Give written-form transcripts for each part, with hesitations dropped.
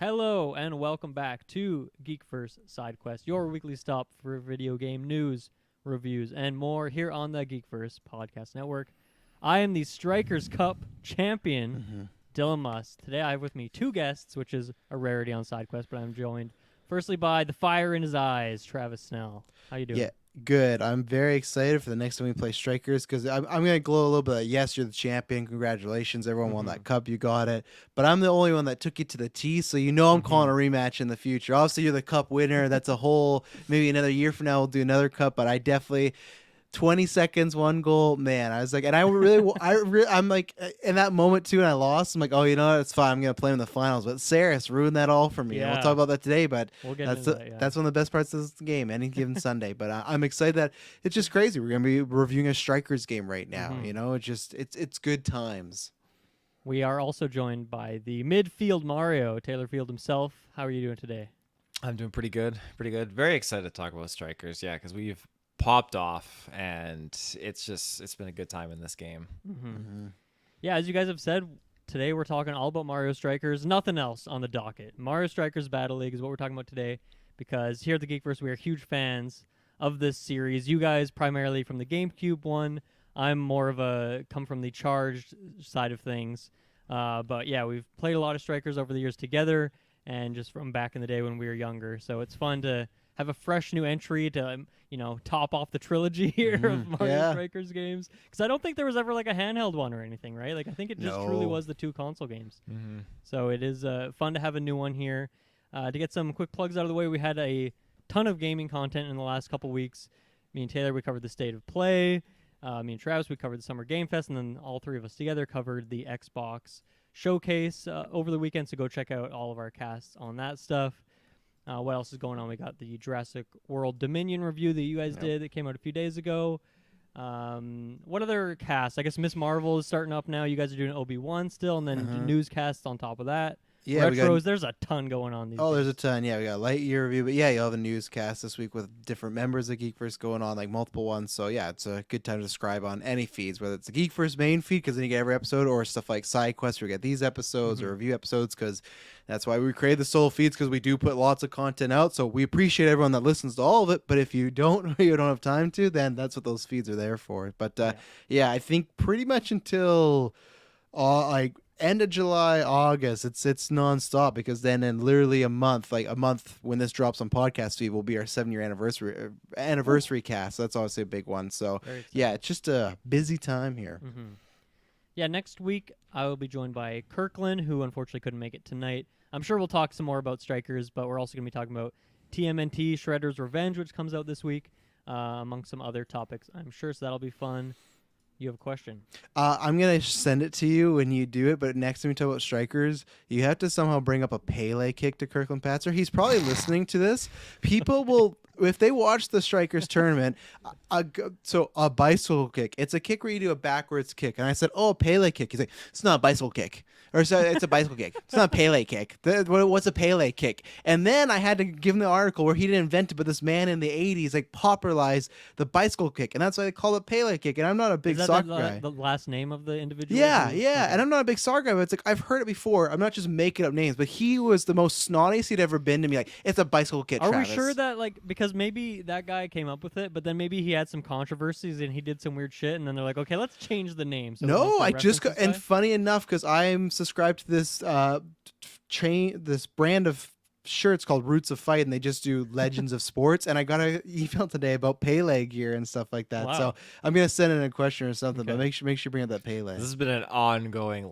Hello and welcome back to GeekVerse Sidequest, your weekly stop for video game news, reviews, and more here on the GeekVerse Podcast Network. I am the Strikers Cup champion, Dylan Must. Today I have with me two guests, which is a rarity on Sidequest, but I'm joined firstly by the fire in his eyes, Travis Snell. How you doing? Yeah, good. I'm very excited for the next time we play Strikers because I'm going to glow a little bit. Yes, you're the champion. Congratulations. Everyone won that cup. You got it. But I'm the only one that took you to the T, so you know I'm calling a rematch in the future. Obviously, you're the cup winner. That's a whole, maybe another year from now we'll do another cup, but I definitely... 20 seconds, one goal, man. I was like, and I really, I'm like, in that moment too, and I lost. I'm like, oh, you know what? It's fine. I'm gonna play him in the finals. But Saris ruined that all for me. Yeah. And we'll talk about that today. But We'll get that's into that, yeah. that's one of the best parts of this game, any given Sunday. But I'm excited that it's just crazy. We're gonna be reviewing a Strikers game right now. You know, it's good times. We are also joined by the midfield Mario, Taylor Field himself. How are you doing today? I'm doing pretty good. Very excited to talk about Strikers. Yeah, because we've popped off, and it's been a good time in this game. Yeah, as you guys have said, today we're talking all about Mario Strikers, nothing else on the docket. Mario Strikers Battle League is what we're talking about today, because here at the Geekverse, we are huge fans of this series. You guys primarily from the GameCube one. I'm more of come from the charged side of things. But yeah, we've played a lot of Strikers over the years together, and just from back in the day when we were younger. So it's fun to have a fresh new entry to, top off the trilogy here of Mario Strikers games. Because I don't think there was ever like a handheld one or anything, right? Like I think it just truly was the two console games. So it is fun to have a new one here. To get some quick plugs out of the way, we had a ton of gaming content in the last couple weeks. Me and Taylor, we covered the State of Play. Me and Travis, we covered the Summer Game Fest. And then all three of us together covered the Xbox Showcase over the weekend. So go check out all of our casts on that stuff. What else is going on? We got the Jurassic World Dominion review that you guys did that came out a few days ago. What other casts? I guess Miss Marvel is starting up now. You guys are doing Obi-Wan still, and then the newscasts on top of that. Yeah, Retros, there's a ton going on these days. There's a ton. Yeah, we got a Lightyear review, but yeah, you'll have a newscast this week with different members of Geekverse going on, like multiple ones. So yeah, it's a good time to subscribe on any feeds, whether it's the Geekverse main feed, because then you get every episode, or stuff like Sidequest, where you get these episodes or review episodes, because that's why we created the solo feeds, because we do put lots of content out. So we appreciate everyone that listens to all of it. But if you don't have time to, then that's what those feeds are there for. But yeah, I think pretty much until end of July, August, it's nonstop, because then in literally a month when this drops on podcast feed will be our 7-year anniversary cast. So that's obviously a big one. So yeah, it's just a busy time here. Yeah, next week I will be joined by Kirkland, who unfortunately couldn't make it tonight. I'm sure we'll talk some more about Strikers, but we're also going to be talking about TMNT Shredder's Revenge, which comes out this week, among some other topics, I'm sure. So that'll be fun. You have a question. I'm going to send it to you when you do it, but next time we talk about Strikers, you have to somehow bring up a Pele kick to Kirkland Patzer. He's probably listening to this. People will, if they watch the Strikers tournament, so a bicycle kick, it's a kick where you do a backwards kick. And I said, a Pele kick. He's like, it's not a bicycle kick. Or so it's a bicycle kick. It's not a Pele kick. What's a Pele kick? And then I had to give him the article where he didn't invent it, but this man in the 80s popularized the bicycle kick, and that's why they call it Pele kick. And I'm not a big soccer guy. The last name of the individual? Yeah. And I'm not a big soccer guy, but it's like I've heard it before. I'm not just making up names, but he was the most snottiest he'd ever been to me. Like, it's a bicycle kick. Are Travis. we sure that because maybe that guy came up with it, but then maybe he had some controversies and he did some weird shit, and then they're like, okay, let's change the name. So no, I just got, and funny enough, because I'm subscribed to this this brand of shirts called Roots of Fight, and they just do legends of sports, and I got an email today about Pele gear and stuff like that. Wow. So I'm gonna send in a question or something, but make sure you bring up that Pele. This has been an ongoing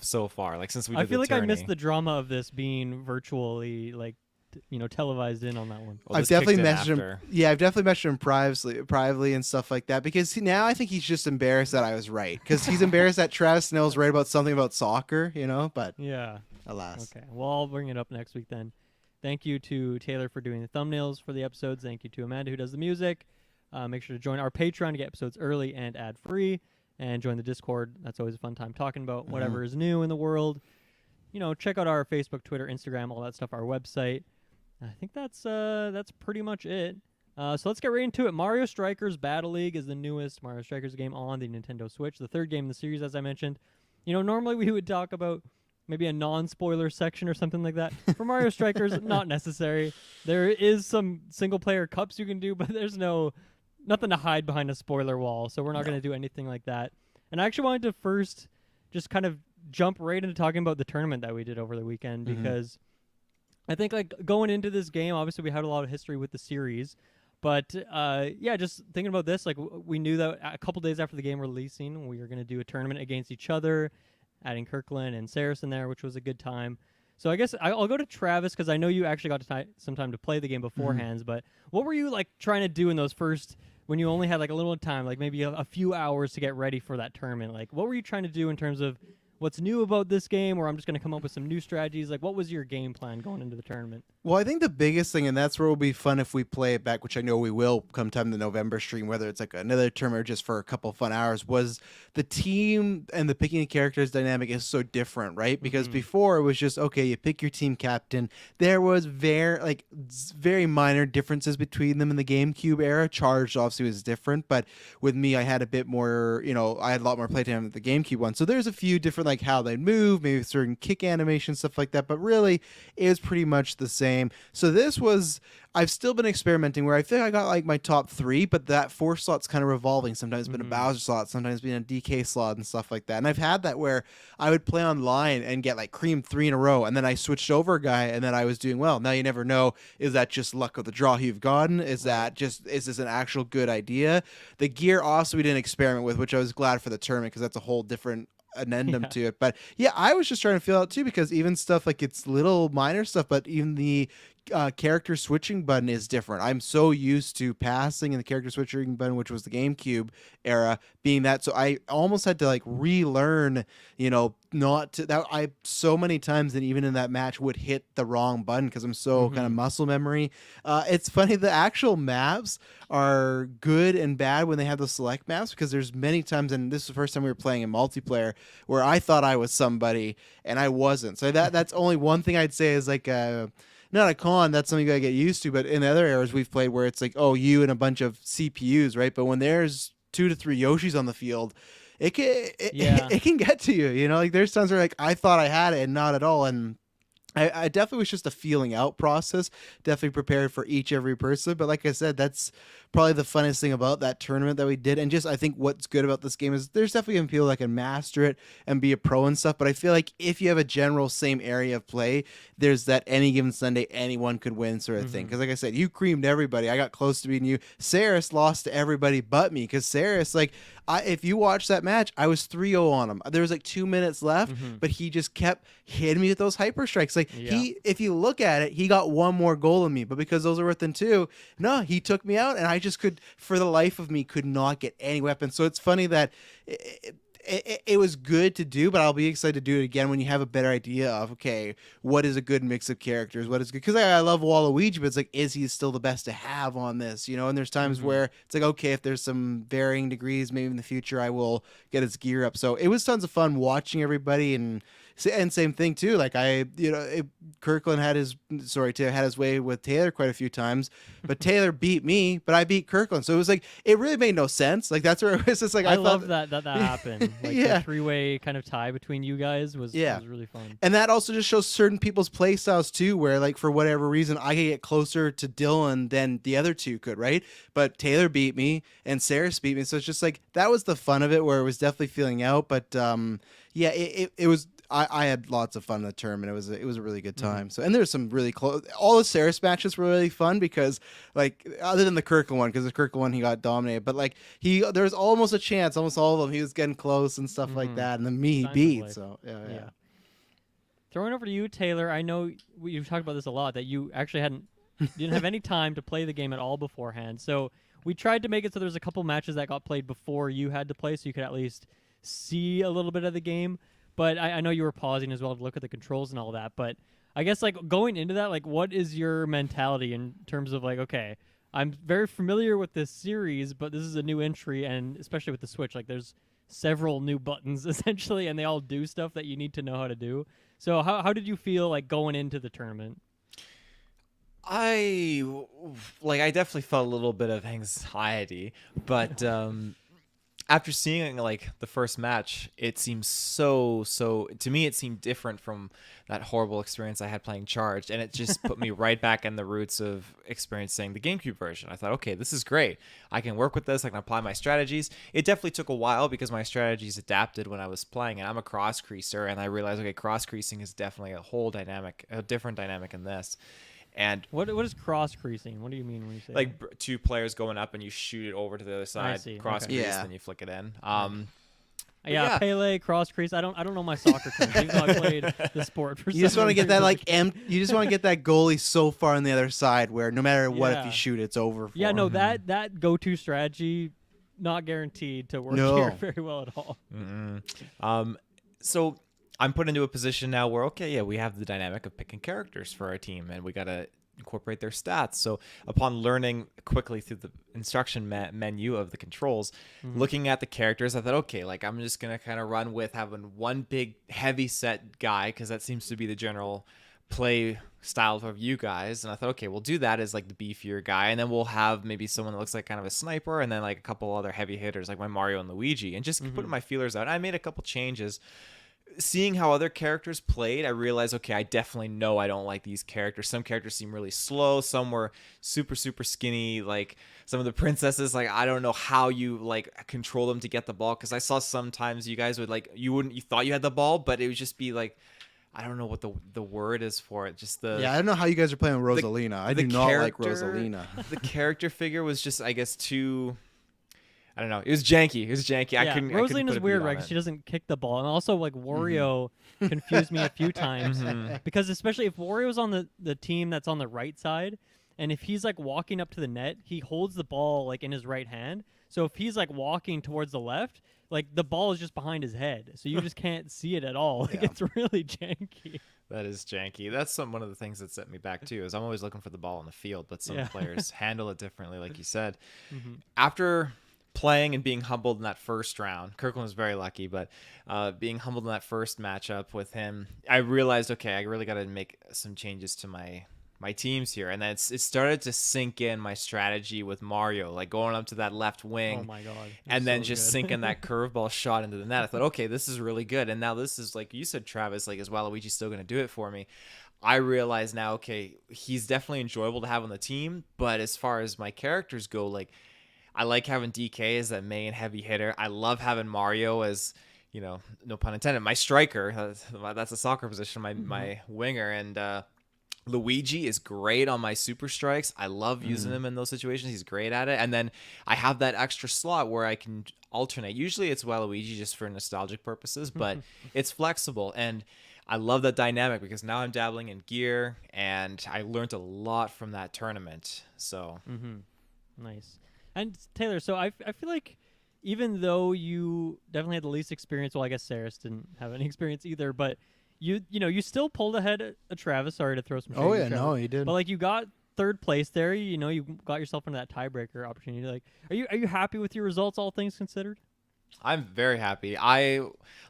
so far, since we did I feel the like tourney. I missed the drama of this being virtually televised in on that one. Well, I've definitely messaged him. Yeah, I've definitely messaged him privately and stuff like that, because now I think he's just embarrassed that I was right, because he's embarrassed that Travis Snell's right about something about soccer, But yeah, alas. Okay, well, I'll bring it up next week then. Thank you to Taylor for doing the thumbnails for the episodes. Thank you to Amanda who does the music. Make sure to join our Patreon to get episodes early and ad-free, and join the Discord. That's always a fun time talking about whatever is new in the world. Check out our Facebook, Twitter, Instagram, all that stuff, our website. I think that's pretty much it. So let's get right into it. Mario Strikers Battle League is the newest Mario Strikers game on the Nintendo Switch, the third game in the series, as I mentioned. Normally we would talk about maybe a non-spoiler section or something like that. For Mario Strikers, not necessary. There is some single-player cups you can do, but there's nothing to hide behind a spoiler wall, so we're not going to do anything like that. And I actually wanted to first just kind of jump right into talking about the tournament that we did over the weekend because I think like going into this game, obviously we had a lot of history with the series, but yeah, just thinking about this, like we knew that a couple days after the game releasing, we were going to do a tournament against each other, adding Kirkland and Saris in there, which was a good time. So I guess I'll go to Travis because I know you actually got some time to play the game beforehand. But what were you like trying to do in those first when you only had like a little time, like maybe a few hours to get ready for that tournament? Like what were you trying to do in terms of what's new about this game, or I'm just going to come up with some new strategies? Like what was your game plan going into the tournament? Well, I think the biggest thing, and that's where it'll be fun if we play it back, which I know we will come time the November stream, whether it's like another tournament or just for a couple fun hours, was the team and the picking of characters dynamic is so different, right? Because before it was just, okay, you pick your team captain. There was very minor differences between them in the GameCube era. Charged obviously was different, but with me, I had a bit more, I had a lot more playtime with the GameCube one. So there's a few different, like how they move, maybe certain kick animation, stuff like that, but really it was pretty much the same. So this was, I've still been experimenting where I think I got like my top 3, but that 4 slot's kind of revolving. Sometimes it's been a Bowser slot, sometimes been a DK slot and stuff like that. And I've had that where I would play online and get like cream 3 in a row, and then I switched over a guy, and then I was doing well. Now you never know, is that just luck of the draw you've gotten? Is this an actual good idea? The gear also we didn't experiment with, which I was glad for the tournament because that's a whole different addendum to it. But yeah, I was just trying to feel out too, because even stuff like it's little minor stuff, but even the character switching button is different. I'm so used to passing and the character switching button, which was the GameCube era, being that. So I almost had to like relearn, not to that. I so many times that even in that match would hit the wrong button because I'm so kind of muscle memory. It's funny, the actual maps are good and bad when they have the select maps, because there's many times, and this is the first time we were playing in multiplayer, where I thought I was somebody and I wasn't. So that's only one thing I'd say is like not a con, that's something you gotta get used to, but in the other eras we've played where it's like, oh, you and a bunch of CPUs, right? But when there's 2 to 3 Yoshis on the field, it can get to you, like there's times where like I thought I had it and not at all. And I definitely was just a feeling out process, definitely prepared for every person. But like I said, that's probably the funnest thing about that tournament that we did. And just, I think what's good about this game is there's definitely going to be people that can master it and be a pro and stuff. But I feel like if you have a general same area of play, there's that any given Sunday, anyone could win sort of thing. Because like I said, you creamed everybody. I got close to beating you. Saris lost to everybody but me, because Saris, like, if you watch that match, I was 3-0 on him. There was like 2 minutes left, but he just kept hitting me with those hyper strikes. Like if you look at it, he got one more goal than me, but because those are within 2, no, he took me out, and I just could, for the life of me, could not get any weapons. So it's funny that it was good to do, but I'll be excited to do it again when you have a better idea of, okay, what is a good mix of characters? What is good? Because I love Waluigi, but it's like, is he still the best to have on this? And there's times where it's like, okay, if there's some varying degrees, maybe in the future I will get his gear up. So it was tons of fun watching everybody, and same thing too. Like Kirkland had his way with Taylor quite a few times, but Taylor beat me, but I beat Kirkland. So it was like, it really made no sense. Like that's where it was just like, I love that happened. Like the 3-way kind of tie between you guys was really fun. And that also just shows certain people's play styles too, where like for whatever reason I could get closer to Dylan than the other two could, right? But Taylor beat me and Saris beat me. So it's just like, that was the fun of it, where it was definitely feeling out. But it was, I had lots of fun in the tournament. It was a really good time. So, and there's some really close. All the Saris matches were really fun because, like, other than the Kirkland one, because the Kirkland one he got dominated, but like there was almost a chance, almost all of them, he was getting close and stuff like that, and then me he beat. So yeah. Throwing over to you, Taylor. I know you've talked about this a lot, that you actually didn't have any time to play the game at all beforehand. So we tried to make it so there's a couple matches that got played before you had to play, so you could at least see a little bit of the game. But I know you were pausing as well to look at the controls and all that. But I guess, like, going into that, like, what is your mentality in terms of, like, okay, I'm very familiar with this series, but this is a new entry, and especially with the Switch, like, there's several new buttons, essentially, and they all do stuff that you need to know how to do. So how did you feel, like, going into the tournament? I definitely felt a little bit of anxiety, but after seeing like the first match, it seems so to me it seemed different from that horrible experience I had playing Charged, and it just put me right back in the roots of experiencing the GameCube version. I thought, okay, this is great. I can work with this. I can apply my strategies. It definitely took a while because my strategies adapted when I was playing, and I'm a cross creaser, and I realized, okay, cross creasing is definitely a different dynamic in this. And What is cross creasing? What do you mean when you say like that? two players going up and you shoot it over to the other side, see. cross Okay. crease, Yeah. then you flick it in. But Yeah, yeah. Pele, cross crease. I don't know my soccer terms, even though I played the sport for. You just want to get that reason. you just want to get that goalie so far on the other side where no matter what, if Yeah. you shoot, it's over. For Yeah, no, him. that go-to strategy, not guaranteed to work No. here very well at all. So I'm put into a position now where, okay, yeah, we have the dynamic of picking characters for our team, and we got to incorporate their stats. So upon learning quickly through the instruction menu of the controls, looking at the characters, I thought, okay, like I'm just going to kind of run with having one big heavy set guy, because that seems to be the general play style of you guys. And I thought, okay, we'll do that as like the beefier guy, and then we'll have maybe someone that looks like kind of a sniper, and then like a couple other heavy hitters like my Mario and Luigi, and just putting my feelers out. I made a couple changes. Seeing how other characters played, I realized, okay, I definitely know I don't like these characters. Some characters seem really slow. Some were super skinny. Like some of the princesses, like I don't know how you like control them to get the ball, because I saw sometimes you guys would like you thought you had the ball, but it would just be like, I don't know what the word is for it. Just the Yeah, I don't know how you guys are playing with Rosalina. I do not like Rosalina. The character figure was just, I guess, too. I don't know. It was janky. I Yeah, couldn't. Rosalina's put a weird, beat on right? 'Cause it. she doesn't kick the ball, and also like Wario confused me a few times because especially if Wario's on the team that's on the right side, and if he's like walking up to the net, he holds the ball like in his right hand. So if he's like walking towards the left, like the ball is just behind his head, so you just can't see it at all. Like Yeah. it's really janky. That is janky. That's one of the things that set me back too. Is I'm always looking for the ball on the field, but some Yeah. players handle it differently, like you said. After playing and being humbled in that first round, Kirkland was very lucky, but being humbled in that first matchup with him, I realized, okay, I really got to make some changes to my teams here, and then it started to sink in my strategy with Mario, like going up to that left wing. Oh my god! And then so just good. sinking that curveball shot into the net. I thought, okay, this is really good. And now this is, like you said, Travis, like, is Waluigi still going to do it for me? I realize now, okay, he's definitely enjoyable to have on the team, but as far as my characters go, like, I like having DK as that main heavy hitter. I love having Mario as, no pun intended, my striker. That's a soccer position, my winger. And Luigi is great on my super strikes. I love using him in those situations. He's great at it. And then I have that extra slot where I can alternate. Usually it's Waluigi just for nostalgic purposes, but it's flexible. And I love that dynamic because now I'm dabbling in gear, and I learned a lot from that tournament. So Nice. And Taylor, so I feel like even though you definitely had the least experience, well, I guess Saris didn't have any experience either, but you still pulled ahead of Travis. Sorry to throw some shade Oh at yeah, Travis. no, he did. But like you got third place there, you got yourself into that tiebreaker opportunity. Like, are you happy with your results, all things considered? I'm very happy. I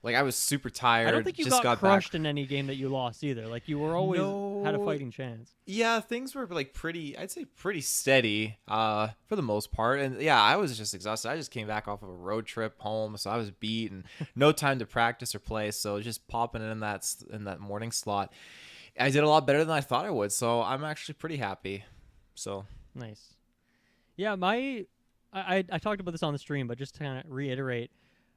was super tired. I don't think you just got back. crushed in any game that you lost either. Like you were always had a No. fighting chance. Yeah, things were like I'd say pretty steady for the most part. And yeah, I was just exhausted. I just came back off of a road trip home, so I was beat and no time to practice or play. So just popping in that morning slot, I did a lot better than I thought I would. So I'm actually pretty happy. So Nice. Yeah, I talked about this on the stream, but just to kind of reiterate,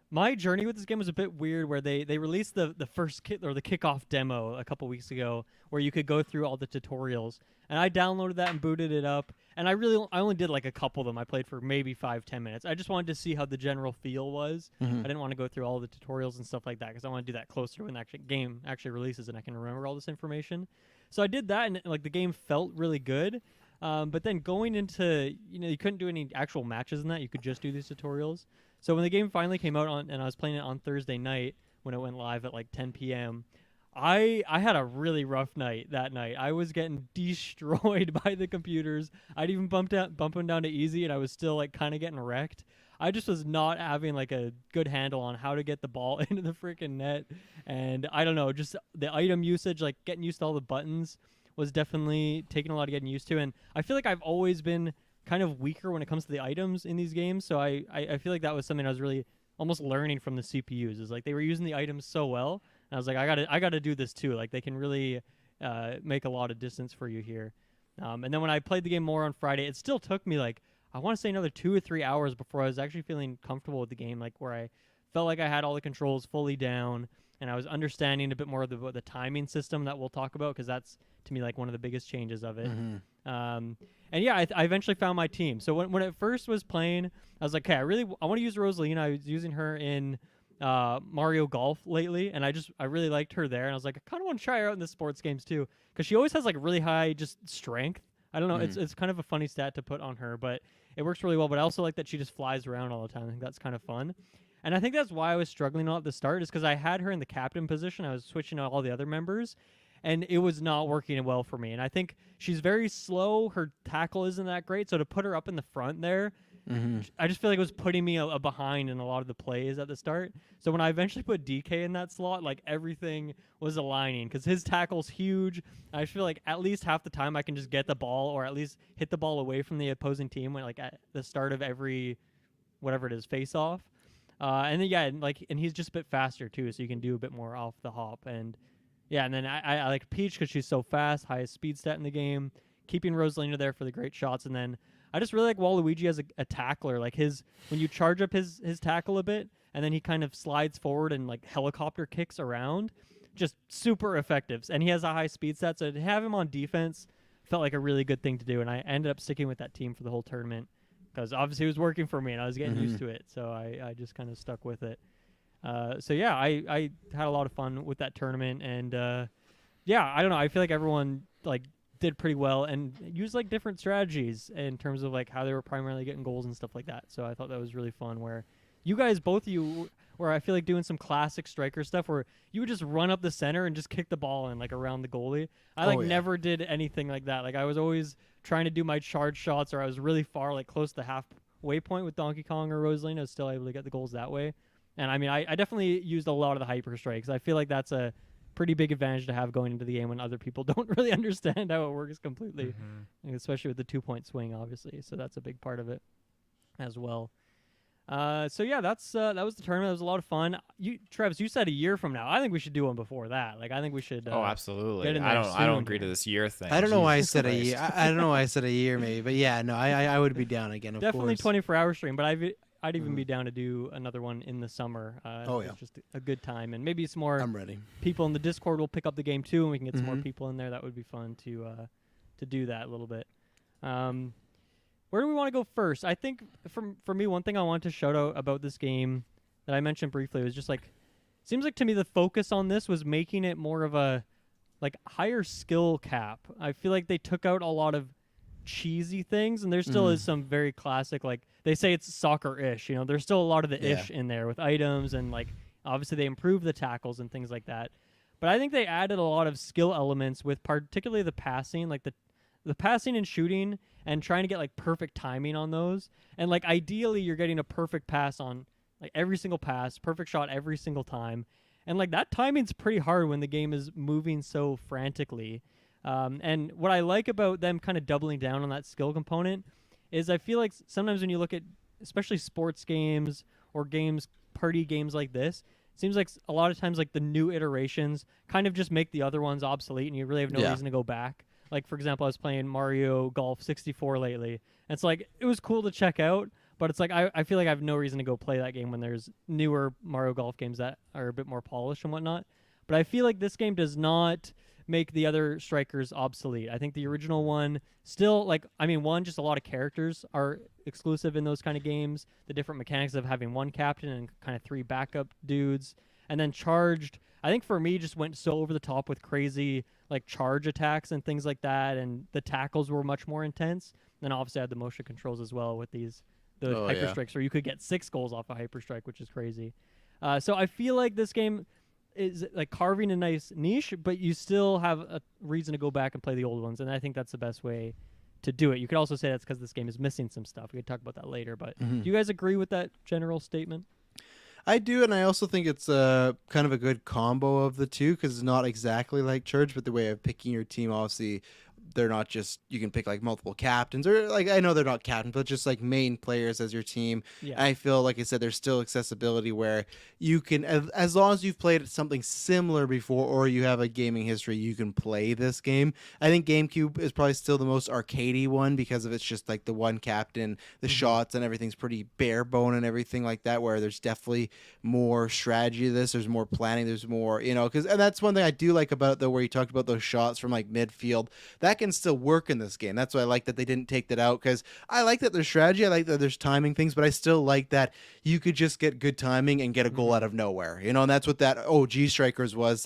my journey with this game was a bit weird. Where they released the first the kickoff demo a couple weeks ago, where you could go through all the tutorials, and I downloaded that and booted it up. And I only did like a couple of them. I played for maybe 5-10 minutes. I just wanted to see how the general feel was. I didn't want to go through all the tutorials and stuff like that because I want to do that closer when the game actually releases and I can remember all this information. So I did that, and like the game felt really good. But then going into, you couldn't do any actual matches in that. You could just do these tutorials. So when the game finally came out and I was playing it on Thursday night when it went live at like 10 p.m., I had a really rough night that night. I was getting destroyed by the computers. I'd even bump them down to easy, and I was still like kind of getting wrecked. I just was not having like a good handle on how to get the ball into the freaking net. And I don't know, just the item usage, like getting used to all the buttons was definitely taking a lot of getting used to. And I feel like I've always been kind of weaker when it comes to the items in these games. So I feel like that was something I was really almost learning from the CPUs. Is like they were using the items so well, and I was like, I gotta do this too. Like they can really make a lot of distance for you here. And then when I played the game more on Friday, it still took me like I want to say another 2 or 3 hours before I was actually feeling comfortable with the game, like where I felt like I had all the controls fully down and I was understanding a bit more of the timing system that we'll talk about, because that's to me like one of the biggest changes of it. And yeah, I eventually found my team. So when it first was playing, I was like, okay, I want to use Rosalina. I was using her in Mario Golf lately, and I really liked her there. And I was like, I kind of want to try her out in the sports games too, because she always has like really high just strength. I don't know, it's kind of a funny stat to put on her, but it works really well. But I also like that she just flies around all the time. I think that's kind of fun. And I think that's why I was struggling at the start, is because I had her in the captain position. I was switching out all the other members, and it was not working well for me. And I think she's very slow. Her tackle isn't that great. So to put her up in the front there, I just feel like it was putting me a behind in a lot of the plays at the start. So when I eventually put DK in that slot, like everything was aligning, because his tackle's huge. I feel like at least half the time I can just get the ball, or at least hit the ball away from the opposing team when like at the start of every whatever it is face off. And then and he's just a bit faster too, so you can do a bit more off the hop. And yeah, and then I like Peach because she's so fast, highest speed stat in the game. Keeping Rosalina there for the great shots, and then I just really like Waluigi as a tackler. Like when you charge up his tackle a bit, and then he kind of slides forward and like helicopter kicks around, just super effective. And he has a high speed stat, so to have him on defense felt like a really good thing to do. And I ended up sticking with that team for the whole tournament, because obviously it was working for me and I was getting used to it. So I just kind of stuck with it. So yeah, I had a lot of fun with that tournament, and yeah, I don't know. I feel like everyone like did pretty well and used like different strategies in terms of like how they were primarily getting goals and stuff like that. So I thought that was really fun, where you guys, both of you, were I feel like doing some classic striker stuff where you would just run up the center and just kick the ball in like around the goalie. I never did anything like that. Like I was always trying to do my charge shots, or I was really far, like close to the halfway point with Donkey Kong or Rosalina. I was still able to get the goals that way. And I mean, I definitely used a lot of the hyper strikes. I feel like that's a pretty big advantage to have going into the game when other people don't really understand how it works completely, especially with the 2-point swing, obviously. So that's a big part of it as well. So yeah, that was the tournament. It was a lot of fun. Travis, you said a year from now. I think we should do one before that. Like I think we should. Oh, absolutely. Get in there I don't agree soon. to this year thing. I don't know why I Jesus said a Christ. year. I don't know why I said a year, maybe, but yeah, no, I would be down again. Of Definitely course. 24-hour stream, but I'd even be down to do another one in the summer. It's just a good time, and maybe some more I'm ready. people in the Discord will pick up the game too, and we can get some more people in there. That would be fun to do that a little bit. Where do we want to go first? I think for me, one thing I want to shout out about this game that I mentioned briefly was just like, seems like to me the focus on this was making it more of a like higher skill cap. I feel like they took out a lot of cheesy things, and there still is some very classic, like they say it's soccer-ish, there's still a lot of the ish in there with items, and like obviously they improved the tackles and things like that. But I think they added a lot of skill elements with particularly the passing, like the passing and shooting, and trying to get like perfect timing on those. And like ideally you're getting a perfect pass on like every single pass, perfect shot every single time. And like that timing's pretty hard when the game is moving so frantically. And what I like about them kind of doubling down on that skill component is I feel like sometimes when you look at especially sports games or party games like this, it seems like a lot of times like the new iterations kind of just make the other ones obsolete, and you really have no reason to go back. Like, for example, I was playing Mario Golf 64 lately, and it's like it was cool to check out, but it's like I feel like I have no reason to go play that game when there's newer Mario Golf games that are a bit more polished and whatnot. But I feel like this game does not make the other strikers obsolete. I think the original one still, like, just a lot of characters are exclusive in those kind of games. The different mechanics of having one captain and kind of 3 backup dudes. And then Charged, I think for me, just went so over the top with crazy, like, charge attacks and things like that. And the tackles were much more intense. Then obviously I had the motion controls as well with the hyper strikes, where you could get 6 goals off a hyper strike, which is crazy. So I feel like this game is like carving a nice niche, but you still have a reason to go back and play the old ones, and I think that's the best way to do it. You could also say that's because this game is missing some stuff. We could talk about that later, but do you guys agree with that general statement? I do, and I also think it's kind of a good combo of the two, because it's not exactly like Church, but the way of picking your team, obviously they're not just, you can pick like multiple captains, or like, I know they're not captains, but just like main players as your team. Yeah. I feel like I said, there's still accessibility where you can, as long as you've played something similar before or you have a gaming history, you can play this game. I think GameCube is probably still the most arcadey one because of it's just like the one captain, the shots and everything's pretty bare bone and everything like that, where there's definitely more strategy to this, there's more planning, there's more, because, and that's one thing I do like about though, where you talked about those shots from like midfield, that can still work in this game. That's why I like that they didn't take that out, because I like that there's strategy, I like that there's timing things, but I still like that you could just get good timing and get a goal out of nowhere, and that's what that OG Strikers was.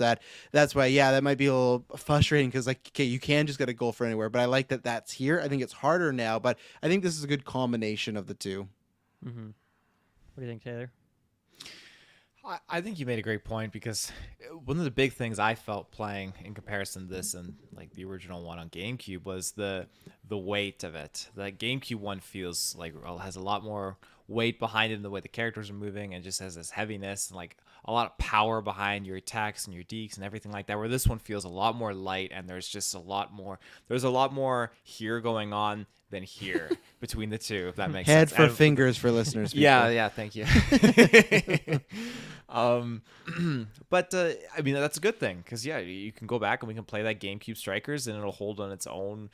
That's why, yeah, that might be a little frustrating because, like, okay, you can just get a goal from anywhere, but I like that that's here. I think it's harder now, but I think this is a good combination of the two. What do you think, Taylor? I think you made a great point, because one of the big things I felt playing in comparison to this and like the original one on GameCube was the weight of it. The GameCube one feels like has a lot more weight behind it in the way the characters are moving, and just has this heaviness and like a lot of power behind your attacks and your deeks and everything like that, where this one feels a lot more light, and there's a lot more here going on than here between the two, if that makes Head sense. for fingers for listeners. Yeah, thank you. But I mean, that's a good thing, because yeah, you can go back and we can play that GameCube Strikers and it'll hold on its own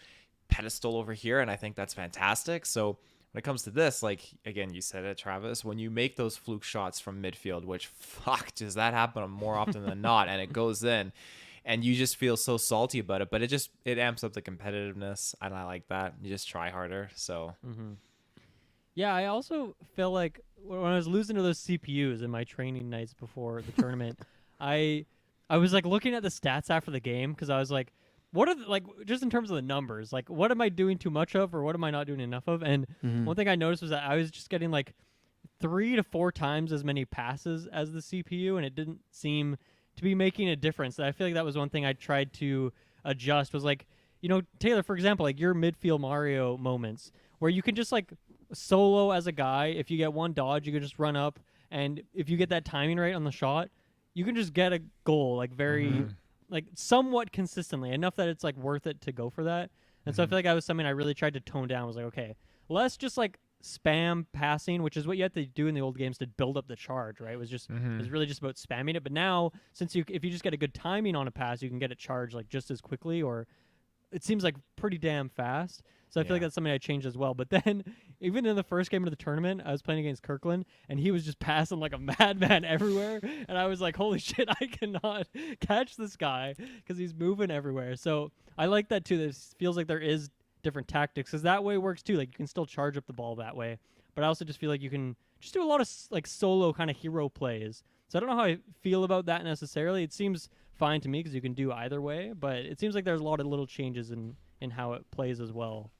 pedestal over here, and I think that's fantastic. So when it comes to this, like, again, you said it, Travis, when you make those fluke shots from midfield, which fuck does that happen more often than not, and it goes in, and you just feel so salty about it, but it amps up the competitiveness, and I like that. You just try harder. So Yeah, I also feel like when I was losing to those CPUs in my training nights before the tournament, I was like looking at the stats after the game, because I was like, what are like, just in terms of the numbers, like, what am I doing too much of, or what am I not doing enough of? And one thing I noticed was that I was just getting like 3 to 4 times as many passes as the CPU, and it didn't seem to be making a difference. I feel like that was one thing I tried to adjust, was like, Taylor, for example, like your midfield Mario moments where you can just like solo as a guy, if you get one dodge, you can just run up, and if you get that timing right on the shot, you can just get a goal like very like somewhat consistently, enough that it's like worth it to go for that. And so I feel like that was something I really tried to tone down. I was like, okay, let's just like spam passing, which is what you had to do in the old games to build up the charge, right? It was really just about spamming it. But now, since if you just get a good timing on a pass, you can get it charged like just as quickly, or it seems like pretty damn fast. So I feel like that's something I changed as well. But then, even in the first game of the tournament, I was playing against Kirkland, and he was just passing like a madman everywhere. And I was like, holy shit, I cannot catch this guy because he's moving everywhere. So I like that too. This feels like there is different tactics, because that way it works too. Like, you can still charge up the ball that way. But I also just feel like you can just do a lot of like solo kind of hero plays. So I don't know how I feel about that necessarily. It seems fine to me because you can do either way, but it seems like there's a lot of little changes in how it plays as well.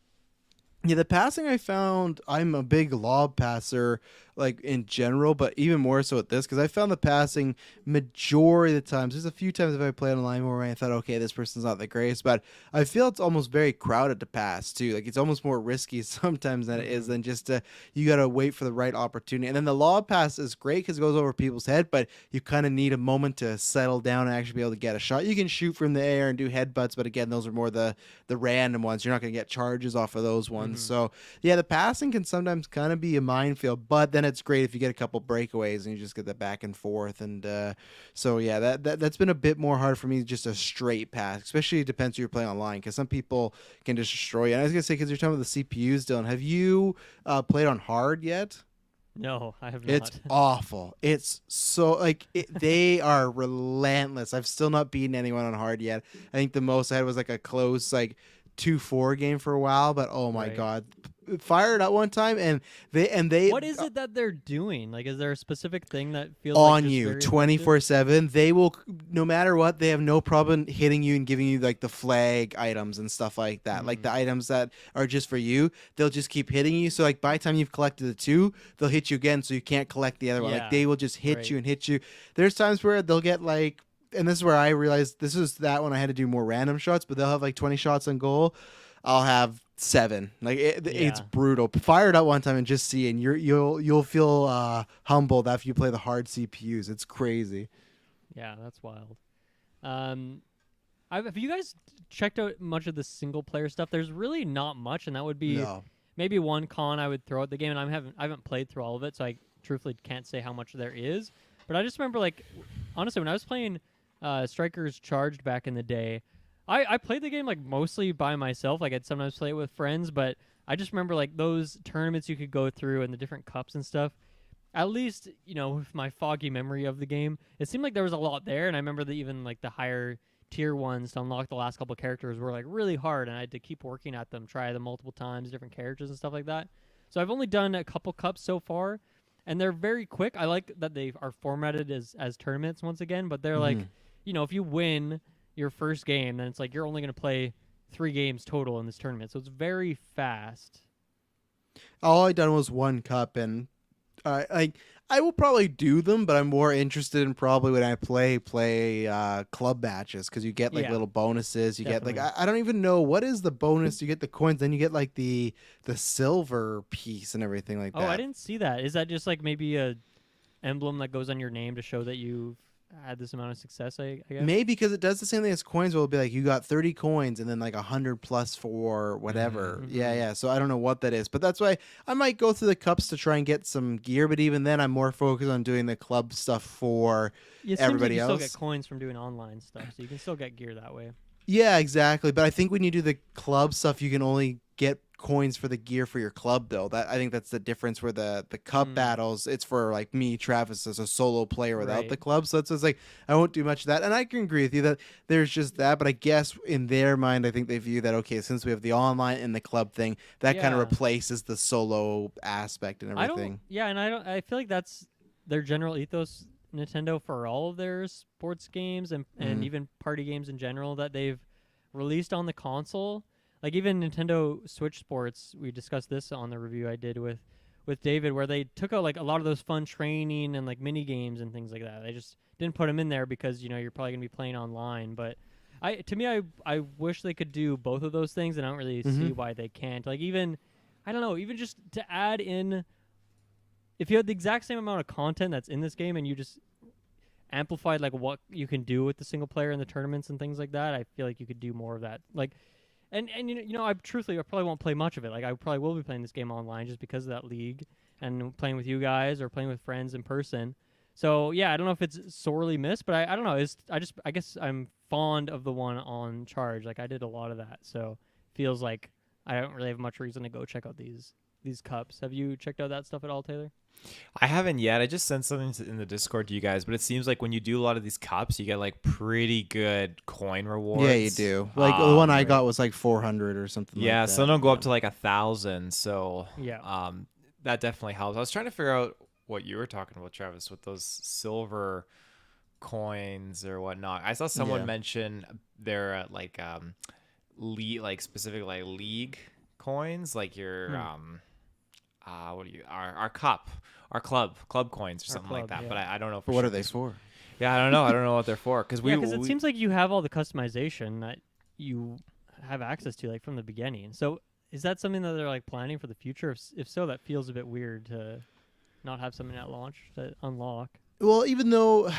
Yeah, the passing I found, I'm a big lob passer, like in general, but even more so at this, because I found the passing majority of the times. There's a few times if I played online where I thought, okay, this person's not the greatest, but I feel it's almost very crowded to pass too. Like, it's almost more risky sometimes than it is than just you got to wait for the right opportunity. And then the lob pass is great because it goes over people's head, but you kind of need a moment to settle down and actually be able to get a shot. You can shoot from the air and do headbutts, but again, those are more the random ones. You're not going to get charges off of those ones. So yeah, the passing can sometimes kind of be a minefield, but then it's great if you get a couple breakaways and you just get that back and forth. And so yeah, that's been a bit more hard for me, just a straight pass, especially it depends who you're playing online, because some people can just destroy you. And I was gonna say, because you're talking about the CPUs, Dylan, have you played on hard yet? No, I have not. It's awful. It's so like they are relentless. I've still not beaten anyone on hard yet. I think the most I had was like a close like 2-4 game for a while, but oh my god, fired up one time and they what is it that they're doing? Like, is there a specific thing that feels on like you 24/7? They will, no matter what, they have no problem hitting you and giving you like the flag items and stuff like that, like the items that are just for you. They'll just keep hitting you, so like by the time you've collected the 2, they'll hit you again, so you can't collect the other one. Like, they will just hit you and hit you. There's times where they'll get like, and this is where I realized this is that when I had to do more random shots, but they'll have like 20 shots on goal. I'll have 7. Like it's brutal. Fire it out one time and just see, and you'll feel humbled after you play the hard CPUs. It's crazy. Yeah, that's wild. Have you guys checked out much of the single player stuff? There's really not much, and that would be No. maybe one con I would throw at the game. And I haven't played through all of it, so I truthfully can't say how much there is. But I just remember, like, honestly, when I was playing Strikers Charged back in the day, I played the game like mostly by myself. Like I'd sometimes play it with friends, but I just remember like those tournaments you could go through and the different cups and stuff. At least, with my foggy memory of the game, it seemed like there was a lot there. And I remember that even like the higher tier ones to unlock the last couple characters were like really hard, and I had to keep working at them, try them multiple times, different characters and stuff like that. So I've only done a couple cups so far, and they're very quick. I like that they are formatted as tournaments once again, but they're like, if you win your first game, then it's like you're only going to play 3 games total in this tournament. So it's very fast. All I done was one cup, and I will probably do them, but I'm more interested in probably when I play club matches, because you get like Yeah, little bonuses. You definitely. get like I don't even know what is the bonus. You get the coins, then you get like the silver piece and everything like Oh, that. I didn't see that. Is that just like maybe a emblem that goes on your name to show that you've had this amount of success, I guess? Maybe because it does the same thing as coins. Will be like you got 30 coins and then like 100 plus for whatever. Mhm. Yeah. So I don't know what that is, but that's why I might go through the cups to try and get some gear. But even then, I'm more focused on doing the club stuff for It seems like everybody you still else. get coins from doing online stuff, so you can still get gear that way. Yeah, exactly. But I think when you do the club stuff, you can only get coins for the gear for your club, though. That I think that's the difference. Where the cup battles, it's for like me, Travis, as a solo player without Right. the club. So it's just like I won't do much of that. And I can agree with you that there's just that. But I guess in their mind, I think they view that okay, since we have the online and the club thing, that kind of Yeah. replaces the solo aspect and I everything. don't. Yeah, and I feel like that's their general ethos, Nintendo, for all of their sports games and Mhm. even party games in general that they've released on the console. Like even Nintendo Switch Sports, we discussed this on the review I did with David, where they took out like a lot of those fun training and like mini games and things like that. They just didn't put them in there because you're probably gonna be playing online. But I wish they could do both of those things, and I don't really see why they can't. Like even I don't know, even just to add in, if you had the exact same amount of content that's in this game and you just amplified like what you can do with the single player in the tournaments and things like that, I feel like you could do more of that. Like, and I probably won't play much of it. Like, I probably will be playing this game online just because of that league and playing with you guys or playing with friends in person. So yeah, I don't know if it's sorely missed, but I don't know. I guess I'm fond of the one on Charge. Like I did a lot of that, so feels like I don't really have much reason to go check out these cups. Have you checked out that stuff at all, Taylor? I haven't yet. I just sent something in the Discord to you guys, but it seems like when you do a lot of these cups, you get like pretty good coin rewards. Yeah, you do. Like the one I right. got was like 400 or something. Yeah, like that. some don't go up to like 1,000. So Yeah. that definitely helps. I was trying to figure out what you were talking about, Travis, with those silver coins or whatnot. I saw someone mention their like specific like league coins, like your what do you our club coins or something like club, that. yeah. But I don't know. But what are they for? Yeah, I don't know. I don't know what they're for because Because it seems like you have all the customization that you have access to, like from the beginning. So is that something that they're like planning for the future? If so, that feels a bit weird to not have something at launch to unlock. Well, even though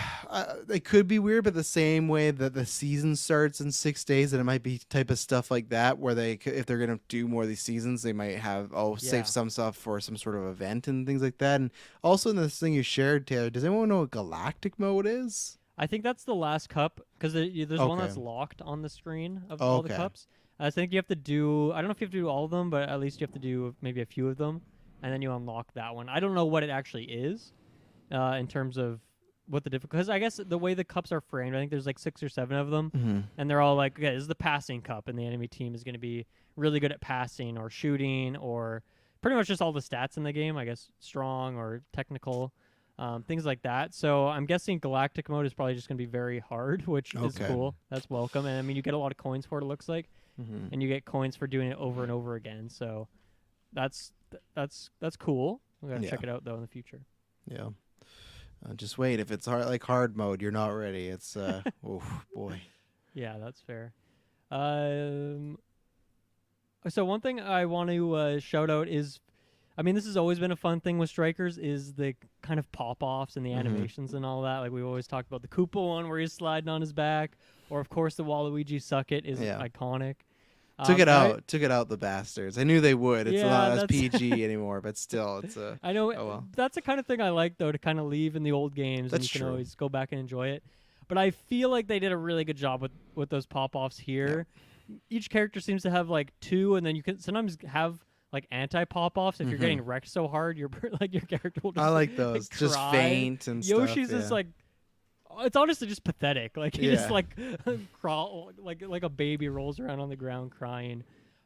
it could be weird, but the same way that the season starts in 6 days, and it might be type of stuff like that, where if they're gonna do more of these seasons, they might have save some stuff for some sort of event and things like that. And also in this thing you shared, Taylor, does anyone know what galactic mode is? I think that's the last cup because there's one that's locked on the screen of all the cups. I think you have to do. I don't know if you have to do all of them, but at least you have to do maybe a few of them, and then you unlock that one. I don't know what it actually is. In terms of what the difficult, because I guess the way the cups are framed, I think there's like 6 or 7 of them, and they're all like, okay, this is the passing cup, and the enemy team is going to be really good at passing or shooting or pretty much just all the stats in the game. I guess strong or technical, things like that. So I'm guessing galactic mode is probably just going to be very hard, which is cool. That's welcome, and I mean you get a lot of coins for it. It looks like, and you get coins for doing it over and over again. So that's cool. I'm gonna check it out though in the future. Yeah. Just wait. If it's hard mode, you're not ready. It's oh boy. Yeah, that's fair. So one thing I want to shout out is I mean, this has always been a fun thing with Strikers is the kind of pop-offs and the animations and all that. Like we've always talked about the Koopa one where he's sliding on his back, or of course the Waluigi Suck It is Yeah. iconic. Took it out, the bastards. I knew they would. It's Yeah, not as that's- PG anymore, but still, it's a. I know Oh, well. that's the kind of thing I like though to kind of leave in the old games and That's you can true. always go back and enjoy it. But I feel like they did a really good job with those pop-offs here. Each character seems to have like 2, and then you can sometimes have like anti-pop-offs if you're getting wrecked so hard your character will just I like those. Just cry. faint and stuff. Yoshi's is like it's honestly just pathetic. Like he just Yeah. like crawl like a baby rolls around on the ground crying.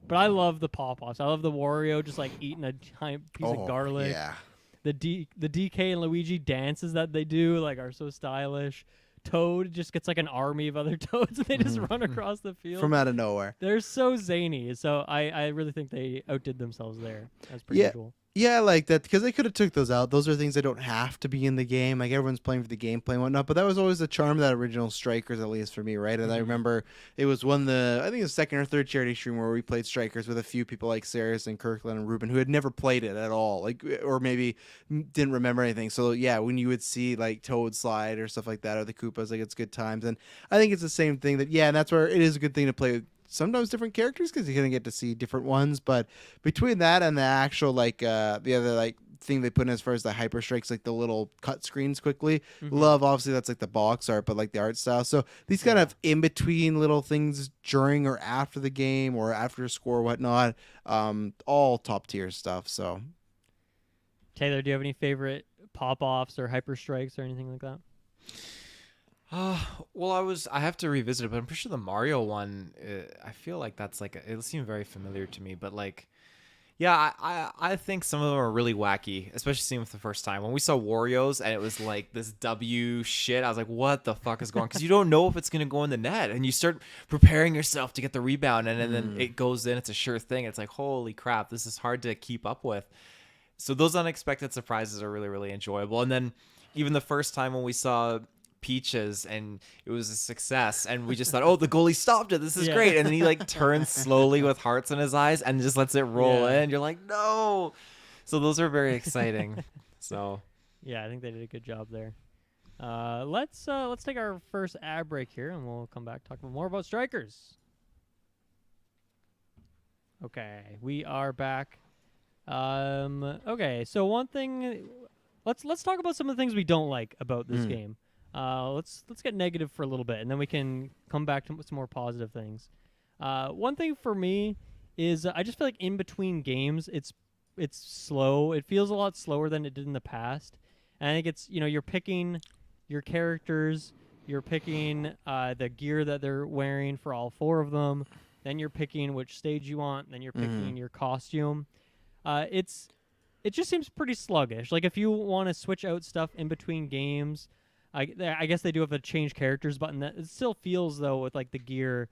But I love the pop-offs. I love the Wario just like eating a giant piece of garlic. Yeah. The DK and Luigi dances that they do like are so stylish. Toad just gets like an army of other Toads and they just run across the field. From out of nowhere. They're so zany. So I really think they outdid themselves there. That's pretty cool. Yeah, I like that because they could have took those out. Those are things that don't have to be in the game. Like everyone's playing for the gameplay and whatnot. But that was always the charm of that original Strikers, at least for me, right? And I remember it was I think the second or third charity stream where we played Strikers with a few people like Saris and Kirkland and Ruben who had never played it at all, like or maybe didn't remember anything. So yeah, when you would see like Toad slide or stuff like that, or the Koopas, like it's good times. And I think it's the same thing and that's where it is a good thing to play with sometimes different characters because you're gonna get to see different ones. But between that and the actual the other like thing they put in as far as the hyper strikes, like the little cut screens quickly, love obviously that's like the box art, but like the art style. So these kind of in between little things during or after the game or after a score or whatnot, all top tier stuff. So Taylor, do you have any favorite pop-offs or hyper strikes or anything like that? Well, I have to revisit it, but I'm pretty sure the Mario one, I feel like that's like, it seemed very familiar to me, but like, yeah, I think some of them are really wacky, especially seeing it the first time. When we saw Wario's and it was like this W shit, I was like, what the fuck is going on? Because you don't know if it's going to go in the net, and you start preparing yourself to get the rebound, and then it goes in, it's a sure thing. It's like, holy crap, this is hard to keep up with. So those unexpected surprises are really, really enjoyable. And then even the first time when we saw Peaches and it was a success and we just thought, oh, the goalie stopped it, this is great, and then he like turns slowly with hearts in his eyes and just lets it roll in. You're like, no. So those are very exciting. So yeah, I think they did a good job there. Let's take our first ad break here and we'll come back talk more about Strikers. Okay, we are back. Okay, so one thing, let's talk about some of the things we don't like about this game. Let's get negative for a little bit, and then we can come back to some more positive things. One thing for me is I just feel like in between games, it's slow. It feels a lot slower than it did in the past. And I think it's you're picking your characters, you're picking the gear that they're wearing for all 4 of them. Then you're picking which stage you want. Then you're picking your costume. It just seems pretty sluggish. Like if you want to switch out stuff in between games. I guess they do have a change characters button. That it still feels though with like the gear,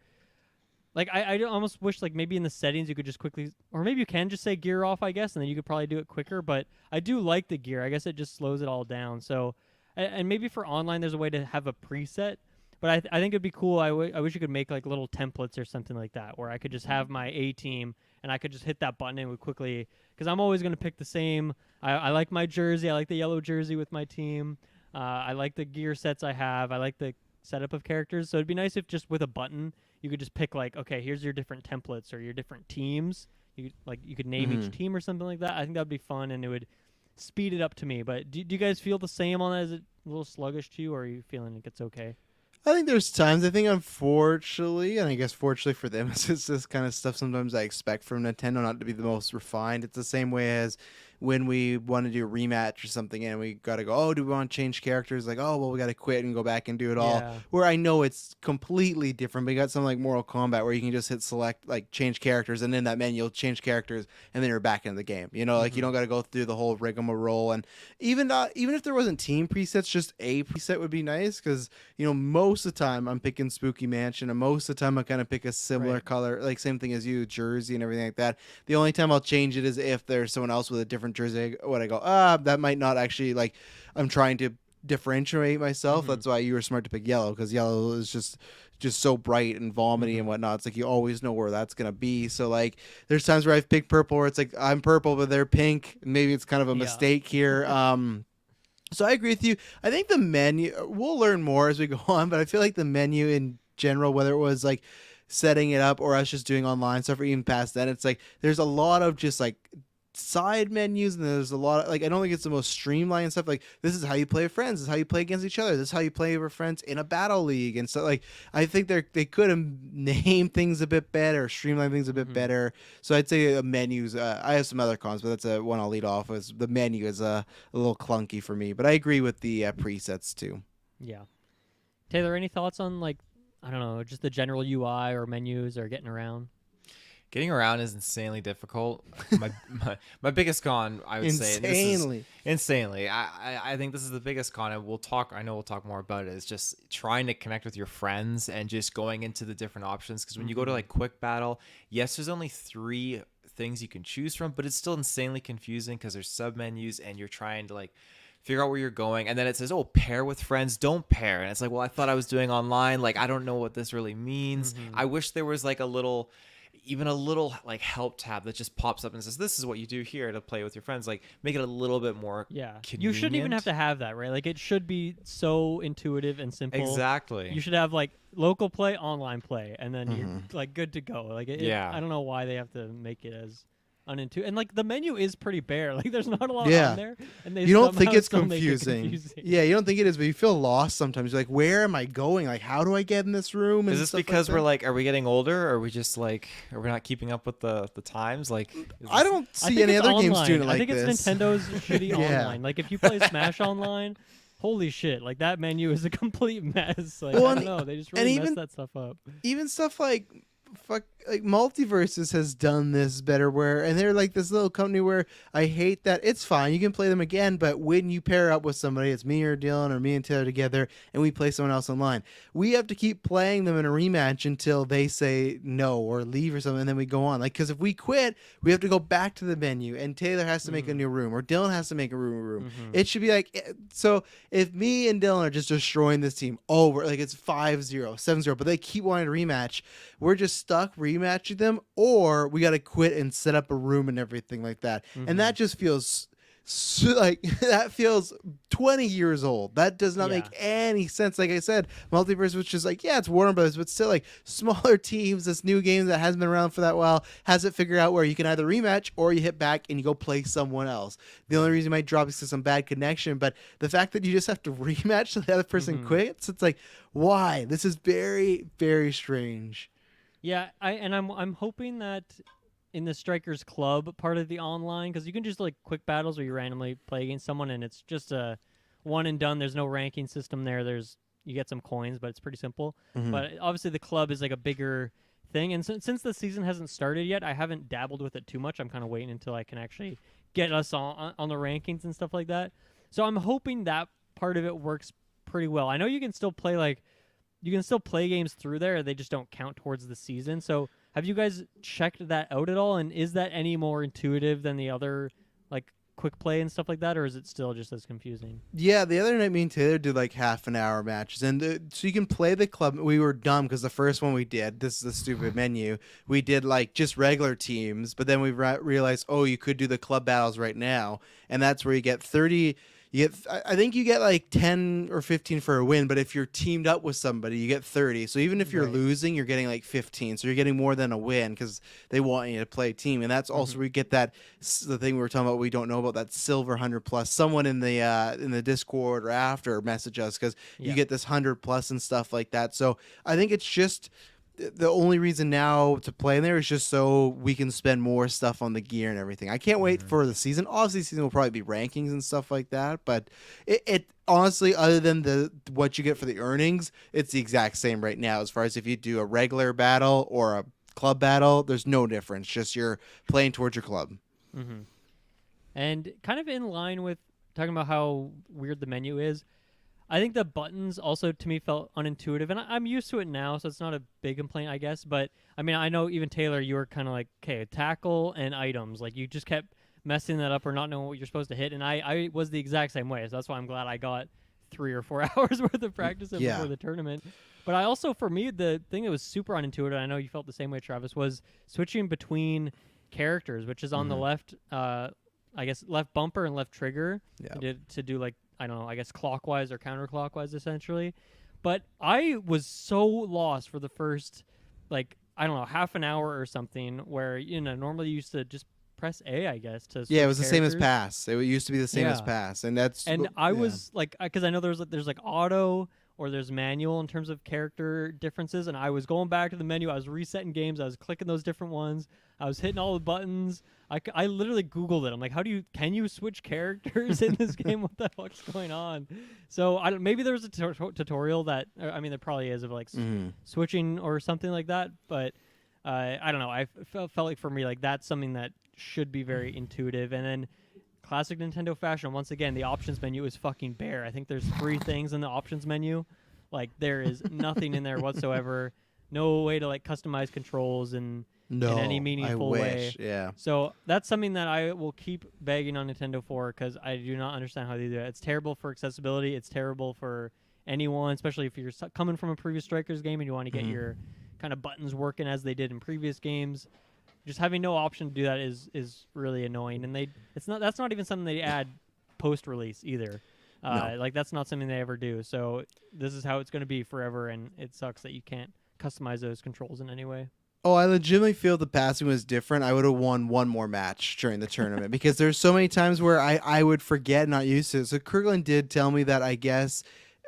like I almost wish like maybe in the settings you could just quickly, or maybe you can just say gear off, I guess, and then you could probably do it quicker. But I do like the gear. I guess it just slows it all down. So, and maybe for online there's a way to have a preset. But I think it'd be cool. I wish you could make like little templates or something like that, where I could just have my A team and I could just hit that button and would quickly, because I'm always gonna pick the same. I like my jersey. I like the yellow jersey with my team. I like the gear sets I have. I like the setup of characters. So it'd be nice if just with a button you could just pick like, okay, here's your different templates or your different teams. You could name each team or something like that. I think that'd be fun and it would speed it up to me. But do you guys feel the same on that? Is it a little sluggish to you, or are you feeling like it's okay? I think there's times, I think unfortunately, and I guess fortunately for them, it's just this kind of stuff sometimes I expect from Nintendo not to be the most refined. It's the same way as when we want to do a rematch or something and we got to go, oh, do we want to change characters? Like, oh, well, we got to quit and go back and do it all. Yeah. Where I know it's completely different, but you got something like Mortal Kombat where you can just hit select, like change characters, and in that menu, you'll change characters, and then you're back in the game. You know, like you don't got to go through the whole rigmarole. And even if there wasn't team presets, just a preset would be nice because, most of the time I'm picking Spooky Mansion, and most of the time I kind of pick a similar color, like same thing as you, jersey and everything like that. The only time I'll change it is if there's someone else with a different jersey, when I go, that might not actually, like, I'm trying to differentiate myself. That's why you were smart to pick yellow, because yellow is just so bright and vomity and whatnot. It's like you always know where that's gonna be. So like there's times where I've picked purple where it's like I'm purple but they're pink. Maybe it's kind of a mistake here. So I agree with you. I think the menu, we'll learn more as we go on, but I feel like the menu in general, whether it was like setting it up or us just doing online stuff or even past that, it's like there's a lot of just like side menus, and there's a lot of like, I don't think it's the most streamlined stuff. Like this is how you play with friends, this is how you play against each other, this is how you play with friends in a battle league. And so like I think they could have named things a bit better, streamlined things a bit better. So I'd say a menus, I have some other cons, but that's a one I'll lead off with. The menu is a little clunky for me, but I agree with the presets too. Yeah. Taylor, any thoughts on like, I don't know, just the general UI or menus or getting around? Getting around is insanely difficult. My biggest con, I would say, insanely. I think this is the biggest con, and I know we'll talk more about it. Is just trying to connect with your friends and just going into the different options. Because when you go to like quick battle, yes, there's only 3 things you can choose from, but it's still insanely confusing because there's sub menus and you're trying to like figure out where you're going, and then it says, oh, pair with friends, don't pair. And it's like, well, I thought I was doing online, like I don't know what this really means. I wish there was like a little like help tab that just pops up and says, this is what you do here to play with your friends. Like make it a little bit more convenient. You shouldn't even have to have that, right? Like it should be so intuitive and simple. Exactly. You should have like local play, online play, and then you're like good to go. Like I don't know why they have to make it as unintuitive. And like the menu is pretty bare. Like there's not a lot on there. And they you don't think it's confusing. Yeah, you don't think it is, but you feel lost sometimes. You're like, where am I going? Like, how do I get in this room? And is this because we're like, are we getting older? Or are we just like, are we not keeping up with the times? Like, I don't see any other games doing it like this. I think it's Nintendo's shitty online. Like if you play Smash online, holy shit, like that menu is a complete mess. Like I don't know, they just really mess that stuff up. Even stuff like Multiverses has done this better, where and they're like this little company where I hate that it's fine, you can play them again, but when you pair up with somebody, it's me or Dylan or me and Taylor together, and we play someone else online, we have to keep playing them in a rematch until they say no or leave or something, and then we go on. Like, because if we quit, we have to go back to the menu, and Taylor has to make a new room, or Dylan has to make a room. It should be like, so if me and Dylan are just destroying this team, we're like, it's 5-0, 7-0, but they keep wanting to rematch, we're just stuck rematching them, or we got to quit and set up a room and everything like that. And that just feels like that feels 20 years old. That does not make any sense. Like I said, Multiverse, which is like, it's Warner Brothers, but still like smaller teams, this new game that hasn't been around for that while, has it figured out where you can either rematch or you hit back and you go play someone else. The only reason you might drop is because some bad connection, but the fact that you just have to rematch so the other person quits, it's like, why? This is very, very strange. Yeah, I'm hoping that in the Strikers Club part of the online, because you can just like quick battles where you randomly play against someone and it's just a one and done. There's no ranking system there. You get some coins, but it's pretty simple. But obviously the club is like a bigger thing, and since the season hasn't started yet, I haven't dabbled with it too much. I'm kind of waiting until I can actually get us on the rankings and stuff like that. So I'm hoping that part of it works pretty well. I know you can still play games through there. They just don't count towards the season. So have you guys checked that out at all? And is that any more intuitive than the other like quick play and stuff like that? Or is it still just as confusing? Yeah, the other night me and Taylor did like half-an-hour matches. And so you can play the club. We were dumb because the first one we did, this is a stupid menu, we did like just regular teams. But then we realized, you could do the club battles right now. And that's where you get 30... I think you get like 10 or 15 for a win, but if you're teamed up with somebody, you get 30. So even if you're losing, you're getting like 15. So you're getting more than a win because they want you to play team. And that's also where you get the thing we were talking about. We don't know about that silver 100+. Someone in the Discord or after message us because you get this 100+ and stuff like that. So I think it's just the only reason now to play in there is just so we can spend more stuff on the gear and everything. I can't wait for the season. Obviously, the season will probably be rankings and stuff like that. But it honestly, other than what you get for the earnings, it's the exact same right now. As far as if you do a regular battle or a club battle, there's no difference. Just you're playing towards your club. And kind of in line with talking about how weird the menu is, I think the buttons also to me felt unintuitive, and I'm used to it now, so it's not a big complaint, I guess. But I mean, I know even Taylor, you were kind of like, okay, tackle and items, like you just kept messing that up or not knowing what you're supposed to hit, and I was the exact same way. So that's why I'm glad I got 3 or 4 hours worth of practice Yeah. before the tournament. But I also, for me, the thing that was super unintuitive, I know you felt the same way, Travis, was switching between characters, which is on the left, I guess, left bumper and left trigger Yeah. to do, like, I don't know, I guess clockwise or counterclockwise, essentially. But I was so lost for the first, like, I don't know, half an hour or something, where, normally you used to just press A, I guess, to switch Yeah, it was the same as characters. pass. It used to be the same as Yeah. pass, and that's And what- I yeah. was like, because I know there's like auto or there's manual in terms of character differences, and I was going back to the menu. I was resetting games. I was clicking those different ones. I was hitting all the buttons. I literally Googled it. I'm like, can you switch characters in this game? What the fuck's going on? So maybe there was a tutorial that, I mean, there probably is, of like switching or something like that. But I don't know. I felt like for me, like, that's something that should be very intuitive. And then classic Nintendo fashion, once again, the options menu is fucking bare. I think there's 3 things in the options menu. Like, there is nothing in there whatsoever. No way to, like, customize controls in any meaningful way. Yeah. So that's something that I will keep begging on Nintendo for, because I do not understand how they do it. It's terrible for accessibility. It's terrible for anyone, especially if you're coming from a previous Strikers game and you want to get your kind of buttons working as they did in previous games. Just having no option to do that is really annoying, and that's not even something they add post release either. No. Like, that's not something they ever do. So this is how it's going to be forever, and it sucks that you can't customize those controls in any way. Oh, I legitimately feel the passing was different. I would have won one more match during the tournament because there's so many times where I would forget, not used to it. So Kirkland did tell me that, I guess,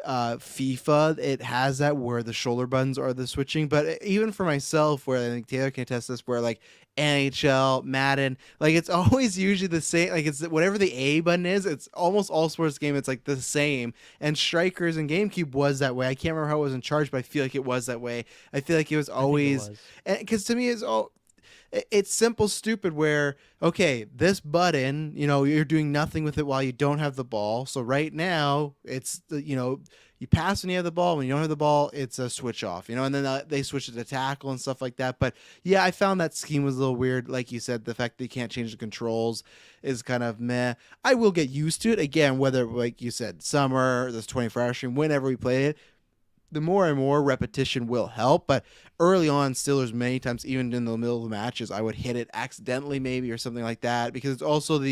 FIFA, it has that where the shoulder buttons are the switching, but even for myself, where I think Taylor can attest this, where like NHL, Madden, like, it's always usually the same. Like, it's whatever the A button is, it's almost all sports game, it's like the same. And Strikers and GameCube was that way. I can't remember how it was in charge, but I feel like it was that way. I feel like it was always, because to me it's simple stupid, where, okay, this button, you're doing nothing with it while you don't have the ball. So right now it's you pass when you have the ball. When you don't have the ball, it's a switch off, and then they switch it to tackle and stuff like that. But yeah, I found that scheme was a little weird. Like you said, the fact that you can't change the controls is kind of meh. I will get used to it again, whether, like you said, summer, this 24-hour stream, whenever we play it. The more and more repetition will help, but early on, still, there's many times, even in the middle of the matches, I would hit it accidentally, maybe, or something like that, because it's also the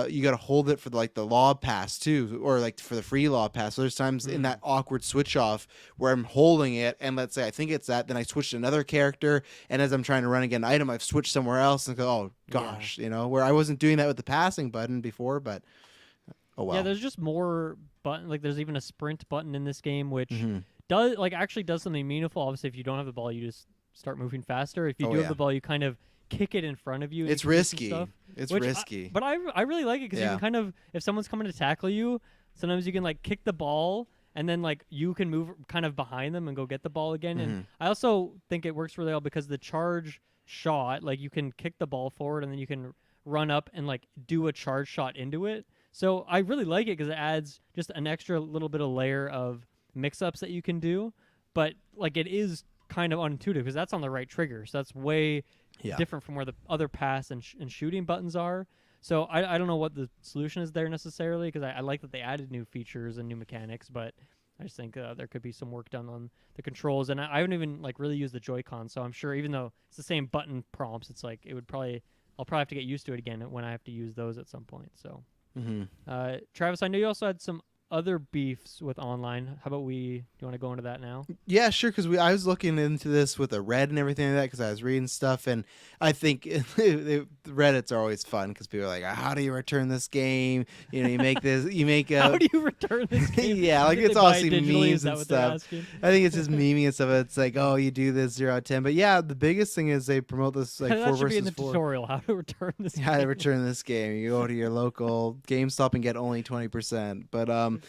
you got to hold it for the lob pass too, or like for the free lob pass. So there's times in that awkward switch off where I'm holding it, and let's say I think it's that, then I switch to another character, and as I'm trying to run again an item, I've switched somewhere else, and go, oh gosh, where I wasn't doing that with the passing button before, but. Oh, wow. Yeah, there's just more button. Like, there's even a sprint button in this game, which actually does something meaningful. Obviously, if you don't have the ball, you just start moving faster. If you do have the ball, you kind of kick it in front of you. It's risky. It's risky. But I really like it, because you can kind of, if someone's coming to tackle you, sometimes you can, like, kick the ball, and then, like, you can move kind of behind them and go get the ball again. And I also think it works really well because the charge shot, like, you can kick the ball forward and then you can run up and, like, do a charge shot into it. So I really like it because it adds just an extra little bit of layer of mix-ups that you can do. But, like, it is kind of unintuitive because that's on the right trigger. So that's way different from where the other pass and shooting buttons are. So I don't know what the solution is there necessarily, because I like that they added new features and new mechanics, but I just think there could be some work done on the controls. And I haven't even, like, really used the Joy-Con, so I'm sure even though it's the same button prompts, it's like I'll probably have to get used to it again when I have to use those at some point. So. Travis, I know you also had some other beefs with online. How about do you want to go into that now? Yeah, sure, because I was looking into this with a Red and everything like that, because I was reading stuff, and I think the Reddits are always fun because people are like, how do you return this game? You make this, how do you return this game? Yeah, like, it's all memes and stuff. I think it's just memeing and stuff. It's like, oh, you do this 0 out of 10. But yeah, the biggest thing is they promote this, like, 4 versus 4. That should be in the tutorial, how to return this game. How to return this game. You go to your local GameStop and get only 20%. But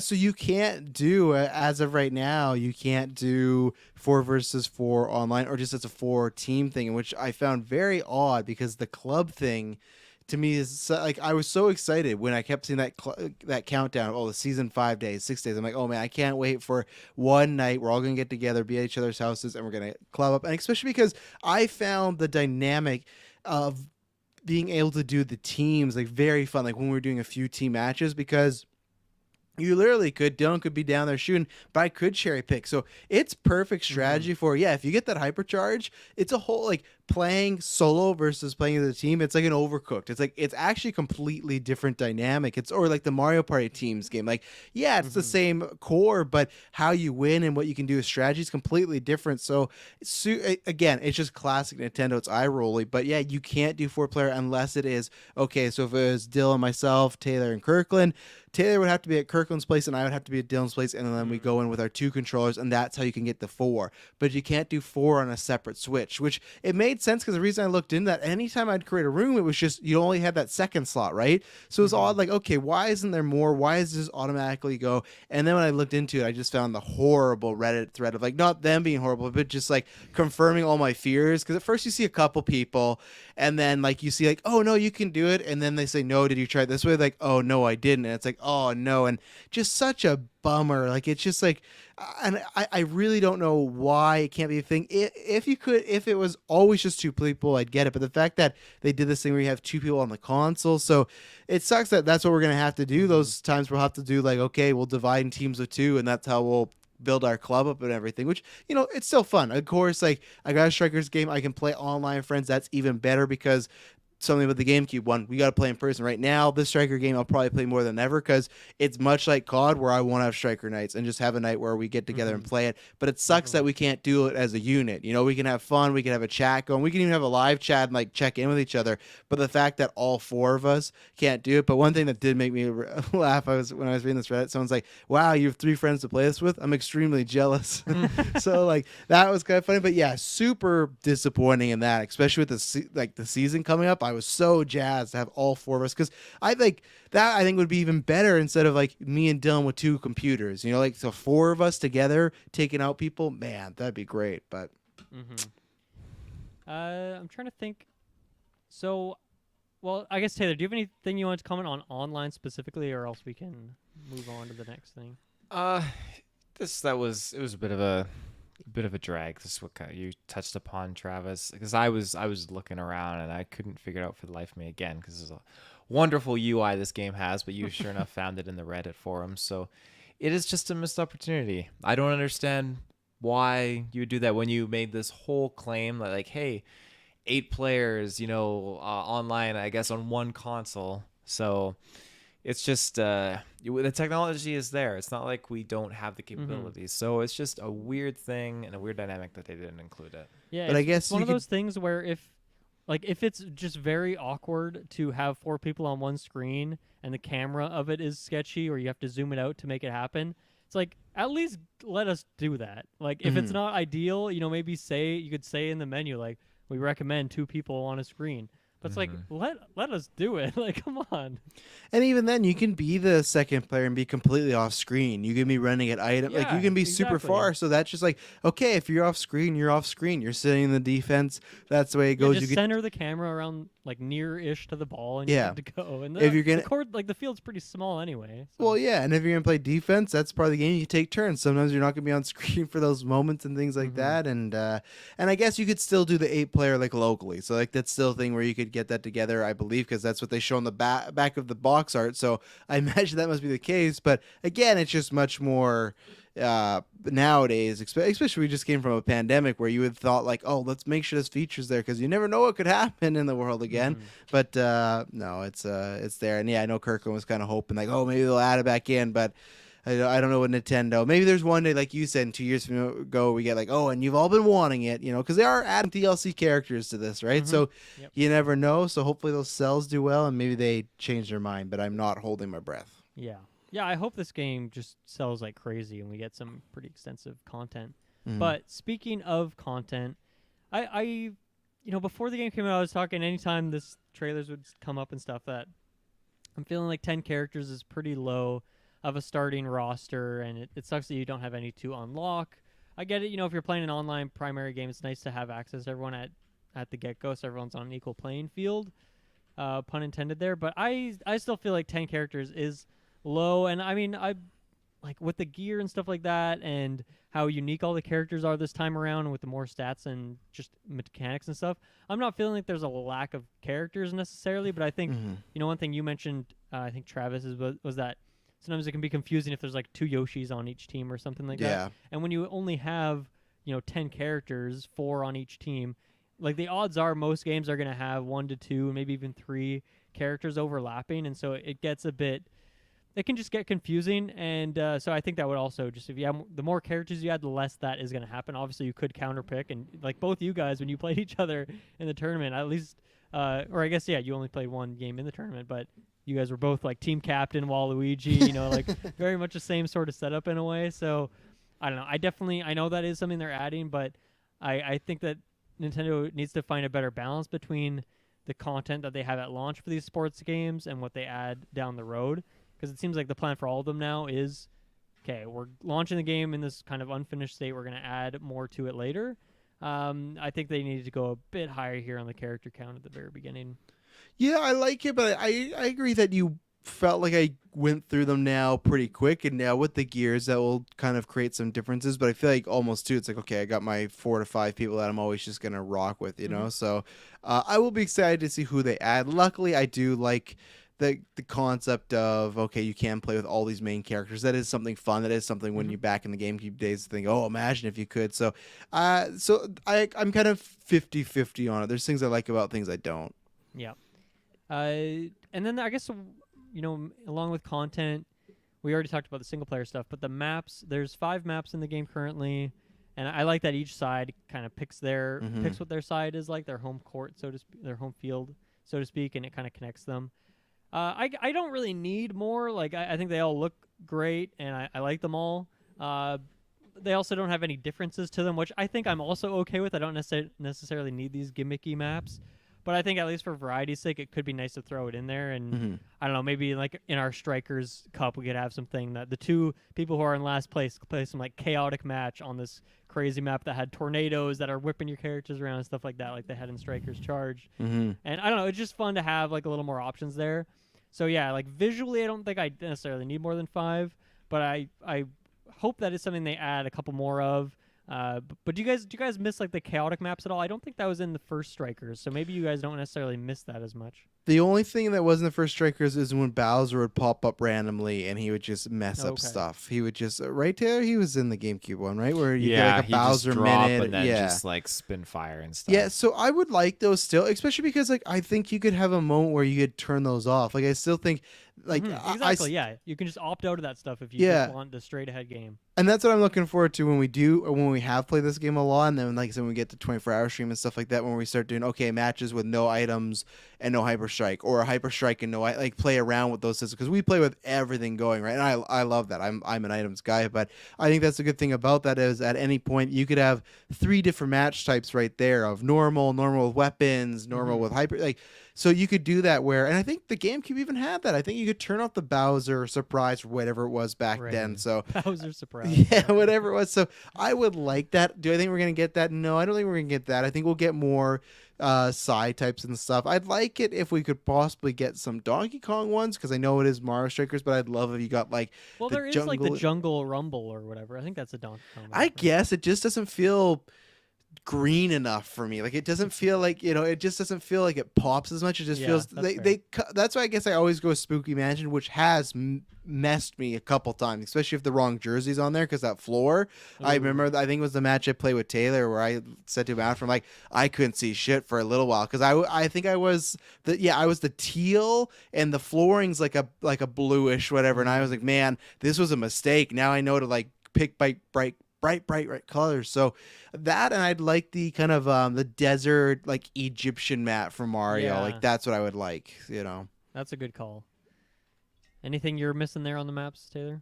so you can't do, as of right now, you can't do 4 versus 4 online, or just as a 4 team thing, which I found very odd, because the club thing to me is like, I was so excited when I kept seeing that countdown of, the season 5 days, 6 days. I'm like, oh man, I can't wait for one night we're all gonna get together, be at each other's houses, and we're gonna club up. And especially because I found the dynamic of being able to do the teams, like very fun, like when we were doing a few team matches, because you literally could, Dylan could be down there shooting, but I could cherry pick. So it's perfect strategy for, if you get that hypercharge, it's a whole, like, playing solo versus playing as a team. It's like an Overcooked. It's like, it's actually completely different dynamic. It's, or like the Mario Party teams game. Like, yeah, it's the same core, but how you win and what you can do with strategy is completely different. So, again, it's just classic Nintendo. It's eye rolly, but yeah, you can't do 4-player unless it is, okay, so if it was Dylan, myself, Taylor, and Kirkland, Taylor would have to be at Kirkland's place and I would have to be at Dylan's place, and then we go in with our 2 controllers, and that's how you can get the 4. But you can't do 4 on a separate Switch, which it made sense because the reason I looked into that, anytime I'd create a room, it was just you only had that second slot, right? So it was odd, like, okay, why isn't there more? Why does this automatically go? And then when I looked into it, I just found the horrible Reddit thread of, like, not them being horrible, but just like confirming all my fears. Because at first you see a couple people, and then like you see like, oh no, you can do it, and then they say, no, did you try it this way? Like, oh no, I didn't. And it's like, oh no, and just such a bummer. Like, it's just like, and I really don't know why it can't be a thing. If you could, if it was always just 2 people, I'd get it. But the fact that they did this thing where you have 2 people on the console, so it sucks that that's what we're gonna have to do. Those times we'll have to do, like, okay, we'll divide in teams of 2, and that's how we'll build our club up and everything, which, it's still fun. Of course, like, I got a Strikers game, I can play online with friends. That's even better, because something with the GameCube one, we got to play in person. Right now, this Striker game I'll probably play more than ever, because it's much like COD, where I want to have Striker nights and just have a night where we get together and play it. But it sucks that we can't do it as a unit. We can have fun, we can have a chat going, we can even have a live chat and like check in with each other. But the fact that all 4 of us can't do it. But one thing that did make me laugh, when I was reading this Reddit, someone's like, wow, you have 3 friends to play this with? I'm extremely jealous. So like, that was kind of funny. But yeah, super disappointing in that, especially with the season coming up. I was so jazzed to have all 4 of us, because I think would be even better, instead of like me and Dylan with 2 computers. Like, so 4 of us together taking out people, man, that'd be great. But I'm trying to think. So, well, I guess Taylor, do you have anything you want to comment on online specifically, or else we can move on to the next thing? It was a bit of a drag. This is what you touched upon, Travis, because I was looking around and I couldn't figure it out for the life of me again, because there's a wonderful UI this game has, but you sure enough found it in the Reddit forum. So it is just a missed opportunity. I don't understand why you would do that when you made this whole claim that, like, hey, 8 players, online, I guess, on one console. So it's just the technology is there. It's not like we don't have the capabilities. So it's just a weird thing and a weird dynamic that they didn't include it. Yeah, but I guess it's one of those things where if it's just very awkward to have 4 people on one screen and the camera of it is sketchy, or you have to zoom it out to make it happen, it's like, at least let us do that. Like, if it's not ideal, maybe you could say in the menu, like, we recommend 2 people on a screen. But it's like, let us do it. Like, come on. And even then, you can be the second player and be completely off screen. You can be running at item, like, you can be super far. So that's just like, okay, if you're off screen, you're off screen. You're sitting in the defense. That's the way it goes. Just center the camera around, like, near-ish to the ball, and you're good to go. And if you're gonna, the court, like, the field's pretty small anyway. So. Well, yeah, and if you're gonna play defense, that's part of the game. You take turns. Sometimes you're not gonna be on screen for those moments and things like that. And I guess you could still do the 8-player, like, locally. So like, that's still a thing where you could get that together, I believe, because that's what they show on the back of the box art. So I imagine that must be the case. But again, it's just much more nowadays, especially we just came from a pandemic where you would thought like, oh, let's make sure this feature's there, because you never know what could happen in the world again. But no, it's there. And yeah, I know Kirkland was kind of hoping like, oh, maybe they'll add it back in, but I don't know what Nintendo. Maybe there's one day, like you said, 2 years ago, we get like, oh, and you've all been wanting it, because they are adding DLC characters to this, right? So you never know. So hopefully those sales do well, and maybe they change their mind. But I'm not holding my breath. Yeah. Yeah, I hope this game just sells like crazy and we get some pretty extensive content. But speaking of content, I before the game came out, I was talking anytime this trailers would come up and stuff, that I'm feeling like 10 characters is pretty low of a starting roster, and it sucks that you don't have any to unlock. I get it, if you're playing an online primary game, it's nice to have access to everyone at the get-go, so everyone's on an equal playing field. Pun intended there. But I still feel like 10 characters is low, and I mean, like with the gear and stuff like that, and how unique all the characters are this time around with the more stats and just mechanics and stuff. I'm not feeling like there's a lack of characters necessarily, but I think one thing you mentioned, I think Travis was that sometimes it can be confusing if there's like 2 Yoshis on each team or something like Yeah. that. And when you only have 10 characters, 4 on each team, like the odds are most games are going to have 1 to 2, maybe even 3 characters overlapping, and so it gets a bit. It can just get confusing, and so I think that would also just if you have the more characters you add, the less that is going to happen. Obviously, you could counterpick, and like both you guys when you played each other in the tournament, at least, or I guess you only played 1 game in the tournament, but you guys were both like team captain Waluigi, like very much the same sort of setup in a way. So I don't know. I know that is something they're adding, but I think that Nintendo needs to find a better balance between the content that they have at launch for these sports games and what they add down the road. Because it seems like the plan for all of them now is, okay, we're launching the game in this kind of unfinished state. We're going to add more to it later. I think they needed to go a bit higher here on the character count at the very beginning. Yeah, I like it, but I agree that you felt like I went through them now pretty quick, and now with the gears that will kind of create some differences. But I feel like almost too, it's like, okay, I got my 4 to 5 people that I'm always just gonna rock with, know. So I will be excited to see who they add. Luckily, I do like the concept of, okay, you can play with all these main characters. That is something fun. That is something when you back in the GameCube days think, oh, imagine if you could. So I'm kind of 50-50 on it. There's things I like about things I don't. Yeah. And then I guess, along with content, we already talked about the single player stuff, but the maps, there's 5 maps in the game currently, and I like that each side kind of picks what their side is like, their home court, so to speak, their home field, so to speak, and it kind of connects them. I don't really need more. Like, I think they all look great, and I like them all. They also don't have any differences to them, which I think I'm also okay with. I don't necessarily need these gimmicky maps. But I think at least for variety's sake, it could be nice to throw it in there. And I don't know, maybe like in our Strikers Cup, we could have something that the 2 people who are in last place play some like chaotic match on this crazy map that had tornadoes that are whipping your characters around and stuff like that, like they had in Strikers Charge. And I don't know, it's just fun to have like a little more options there. So yeah, like visually, I don't think I necessarily need more than 5, but I hope that is something they add a couple more of. But do you guys miss like the chaotic maps at all? I don't think that was in the first Strikers, so maybe you guys don't necessarily miss that as much. The only thing that was in the first Strikers is when Bowser would pop up randomly and he would just mess up stuff. He would just right there. He was in the GameCube one, right, where you get like a Bowser just drop minute, and then just like spin fire and stuff. Yeah, so I would like those still, especially because like I think you could have a moment where you could turn those off. Like I still think, like exactly, you can just opt out of that stuff if you just want the straight ahead game. And that's what I'm looking forward to when we have played this game a lot, and then like I said, when we get to 24-hour stream and stuff like that, when we start doing matches with no items and no hyper strike, or a hyper strike and no like play around with those systems, because we play with everything going, right? And I love that. I'm an items guy, but I think that's the good thing about that is at any point you could have 3 different match types right there of normal with weapons, normal with hyper, like. So you could do that and I think the GameCube even had that. I think you could turn off the Bowser surprise or whatever it was back then. So Bowser surprise. Yeah, whatever it was. So I would like that. Do I think we're going to get that? No, I don't think we're going to get that. I think we'll get more side types and stuff. I'd like it if we could possibly get some Donkey Kong ones, because I know it is Mario Strikers, but I'd love if you got like there is like the Jungle Rumble or whatever. I think that's a Donkey Kong. I guess it just doesn't feel green enough for me. Like it doesn't feel like, it just doesn't feel like it pops as much. It just feels that's why I guess I always go Spooky Mansion, which has messed me a couple times, especially if the wrong jersey's on there, because that floor. I remember, I think it was the match I played with Taylor where I said to him after, like, I couldn't see shit for a little while, because I think I was the teal and the flooring's like a bluish whatever, and I was like, man, this was a mistake. Now I know to like pick bright colors. So that, and I'd like the kind of the desert like Egyptian mat from Mario. Yeah. Like that's what I would like, That's a good call. Anything you're missing there on the maps, Taylor?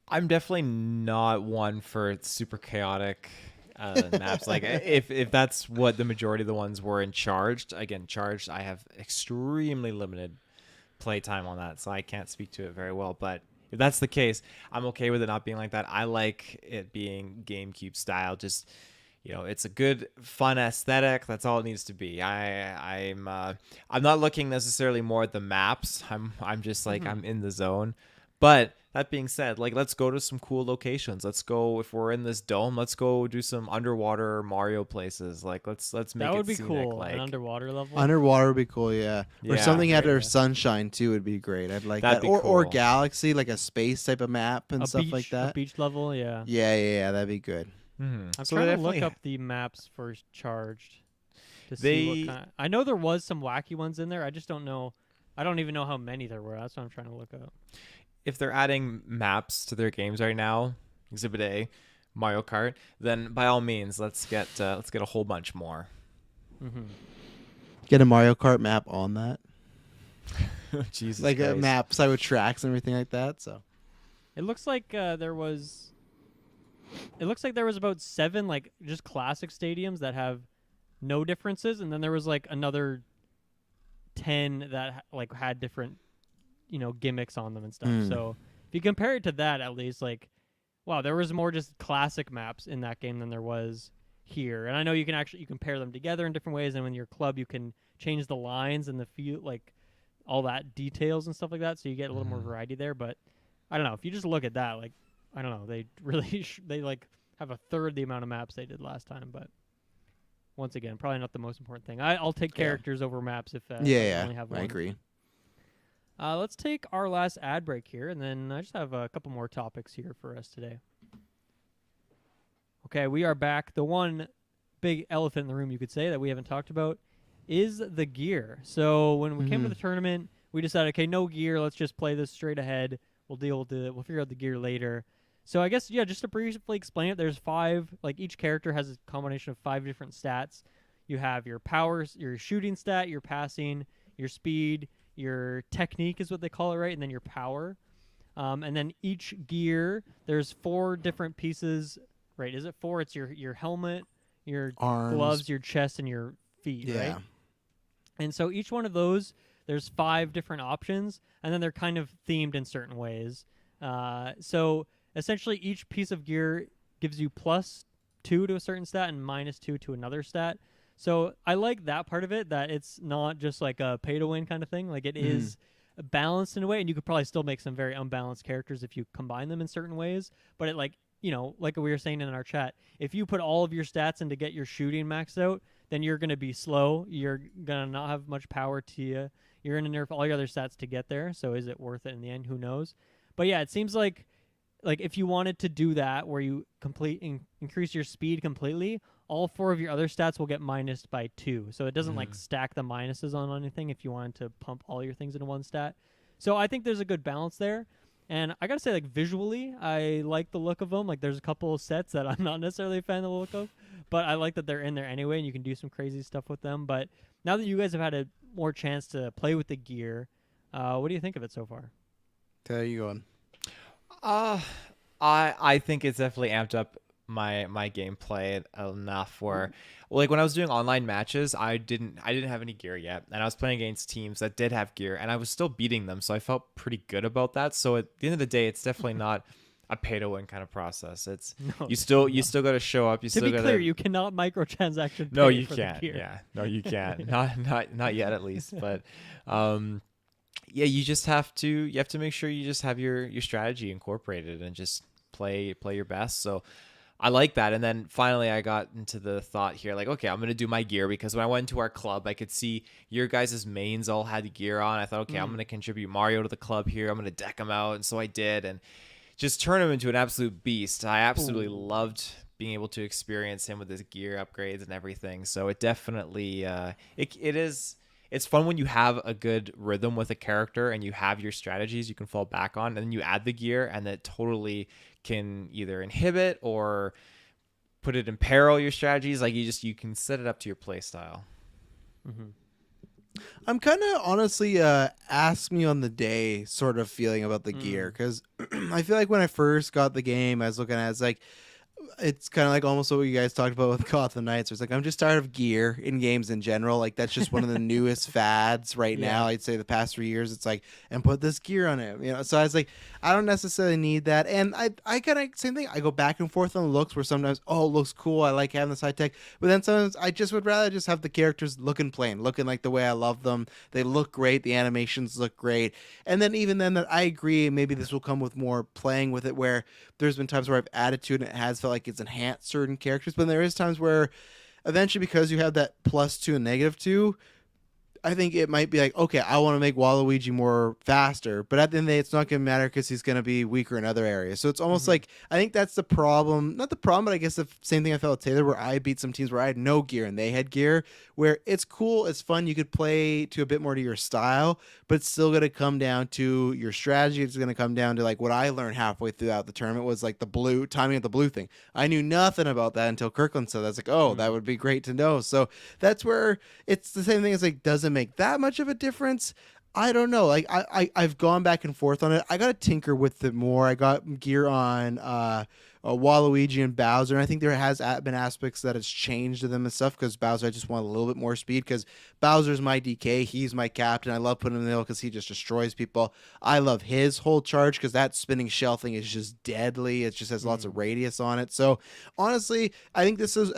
I'm definitely not one for super chaotic maps. Like if that's what the majority of the ones were in Charged, I have extremely limited playtime on that, so I can't speak to it very well. But if that's the case, I'm okay with it not being like that. I like it being GameCube style. Just, it's a good, fun aesthetic. That's all it needs to be. I'm not looking necessarily more at the maps. I'm just like I'm in the zone. But that being said, like, let's go to some cool locations. Let's go, if we're in this dome, let's go do some underwater Mario places. Like, let's make That it would be scenic. cool. Like, An underwater level. Underwater would be cool, yeah. Or Yeah. something Great under idea. sunshine too would be great. I'd like That'd that. be Or cool. galaxy, like a space type of map and A stuff beach, like a that. beach level, yeah. Yeah, that'd be good. I'm So trying they to look definitely- up the maps for Charged to see what kind. I know there was some wacky ones in there. I just don't know. I don't even know how many there were. That's what I'm trying to look up. if they're adding maps to their games right now, Exhibit A, Mario Kart, then by all means, let's get a whole bunch more. Mm-hmm. Get a Mario Kart map on that. Jesus Like a Christ. map side with tracks and everything like that. So It looks like there was. It looks like there was about 7 like just classic stadiums that have no differences, and then there was like another 10 that like had different, gimmicks on them and stuff. Mm. So if you compare it to that, at least like, wow, there was more just classic maps in that game than there was here. And I know you can pair them together in different ways, and when your club you can change the lines and the feel like all that details and stuff like that, so you get a little more variety there. But I don't know, if you just look at that, like, I don't know, they really they like have a third the amount of maps they did last time. But once again, probably not the most important thing. I'll take Yeah. characters over maps if I yeah, only have I one. agree. Let's take our last ad break here, and then I just have a couple more topics here for us today. Okay, we are back. The one big elephant in the room, you could say, that we haven't talked about is the gear. So when we came to the tournament, we decided, okay, no gear. Let's just play this straight ahead. We'll figure out the gear later. So I guess, yeah, just to briefly explain it, there's 5, like each character has a combination of 5 different stats. You have your powers, your shooting stat, your passing, your speed, your technique is what they call it, right? And then your power. And then each gear, there's 4 different pieces, right? Is it 4? It's your helmet, your Arms. gloves, your chest, and your feet, Yeah. right? And so each one of those, there's 5 different options, and then they're kind of themed in certain ways. So essentially, each piece of gear gives you +2 to a certain stat and -2 to another stat. So I like that part of it, that it's not just like a pay-to-win kind of thing. Like, it is balanced in a way, and you could probably still make some very unbalanced characters if you combine them in certain ways. But it, like, like we were saying in our chat, if you put all of your stats in to get your shooting maxed out, then you're going to be slow. You're going to not have much power to you. You're going to nerf all your other stats to get there. So is it worth it in the end? Who knows? But yeah, it seems like if you wanted to do that where you increase your speed completely, all 4 of your other stats will get minused by 2. So it doesn't like stack the minuses on anything if you wanted to pump all your things into one stat. So I think there's a good balance there. And I got to say, like, visually, I like the look of them. Like, there's a couple of sets that I'm not necessarily a fan of the look of, but I like that they're in there anyway, and you can do some crazy stuff with them. But now that you guys have had a more chance to play with the gear, what do you think of it so far? There you going. I think it's definitely amped up my gameplay enough where, like, when I was doing online matches, I didn't have any gear yet, and I was playing against teams that did have gear, and I was still beating them, so I felt pretty good about that. So at the end of the day, it's definitely not a pay-to-win kind of process. It's you still got to show up. You To still be got clear, you cannot microtransaction. No, pay you for the can't. gear. Yeah, no, you can't. not yet, at least. But yeah, you just have to make sure you just have your strategy incorporated and just play your best. So I like that. And then finally I got into the thought here, like, okay, I'm going to do my gear, because when I went to our club, I could see your guys' mains all had gear on. I thought, okay, I'm going to contribute Mario to the club here. I'm going to deck him out. And so I did, and just turn him into an absolute beast. I absolutely loved being able to experience him with his gear upgrades and everything. So it definitely, it's fun when you have a good rhythm with a character and you have your strategies you can fall back on, and then you add the gear, and that totally can either inhibit or put it in peril your strategies. Like, you can set it up to your play style. I'm kind of honestly ask me on the day sort of feeling about the gear, because I feel like when I first got the game, I was looking at it, it's like it's kind of like almost what you guys talked about with Gotham Knights. It's like I'm just tired of gear in games in general. Like that's just one of the newest fads right now. I'd say the past 3 years, it's like and put this gear on it. So I was like, I don't necessarily need that. And I kind of same thing. I go back and forth on the looks where sometimes it looks cool. I like having this high tech, but then sometimes I just would rather just have the characters looking plain, looking like the way I love them. They look great. The animations look great. And then even then, that I agree. Maybe this will come with more playing with it, where there's been times where I've added to it and it has felt like it's enhanced certain characters, but there is times where eventually because you have that +2 and -2, I think it might be like, okay, I want to make Waluigi more faster, but at the end of the day, it's not going to matter because he's going to be weaker in other areas. So it's almost like, I think that's the problem. Not the problem, but I guess the same thing I felt with Taylor, where I beat some teams where I had no gear and they had gear, where it's cool, it's fun, you could play to a bit more to your style, but it's still going to come down to your strategy. It's going to come down to like what I learned halfway throughout the tournament was like the blue, timing of the blue thing. I knew nothing about that until Kirkland said that. I was like, oh, that would be great to know. So that's where it's the same thing as like, doesn't make that much of a difference. I don't know. Like I've gone back and forth on it. I got to tinker with it more. I got gear on Waluigi and Bowser, and I think there has been aspects that has changed to them and stuff because Bowser, I just want a little bit more speed because Bowser's my DK. He's my captain. I love putting him in the middle because he just destroys people. I love his whole charge because that spinning shell thing is just deadly. It just has lots of radius on it. So honestly, I think this is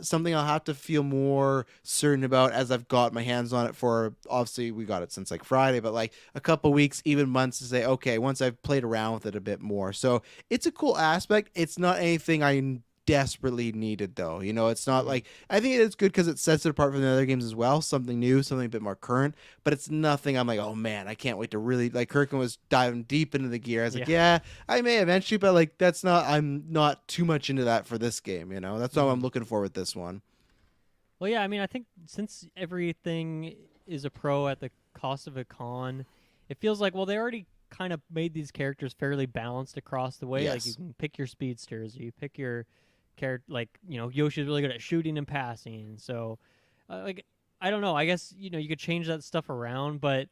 something I'll have to feel more certain about as I've got my hands on it for, obviously we got it since like Friday, but like a couple weeks, even months to say, okay, once I've played around with it a bit more. So it's a cool aspect. It's not anything I desperately needed though. It's not like, I think it's good because it sets it apart from the other games as well. Something new, something a bit more current, but it's nothing I'm like, oh man, I can't wait to really, like Kirkland was diving deep into the gear. I was like, yeah, I may eventually, but like I'm not too much into that for this game. That's what I'm looking for with this one. Well, yeah, I mean, I think since everything is a pro at the cost of a con, it feels like, well, they already kind of made these characters fairly balanced across the way. Yes. Like you can pick your speedsters, you pick your character. Like Yoshi's really good at shooting and passing. So, like I don't know. I guess you could change that stuff around, but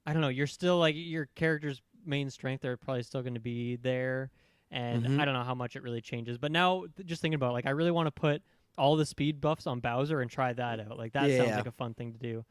I don't know. You're still like your character's main strength are probably still going to be there, and I don't know how much it really changes. But now, just thinking about it, like I really want to put all the speed buffs on Bowser and try that out. Like that sounds like a fun thing to do.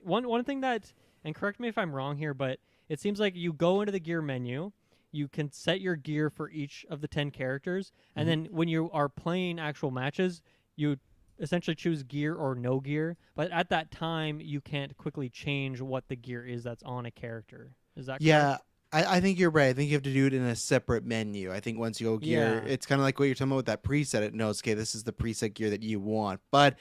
One thing that, and correct me if I'm wrong here, but it seems like you go into the gear menu, you can set your gear for each of the 10 characters, and then when you are playing actual matches, you essentially choose gear or no gear, but at that time, you can't quickly change what the gear is that's on a character. Is that correct? Yeah. I think you're right. I think you have to do it in a separate menu. I think once you go gear, it's kind of like what you're talking about with that preset. It knows, okay, this is the preset gear that you want. But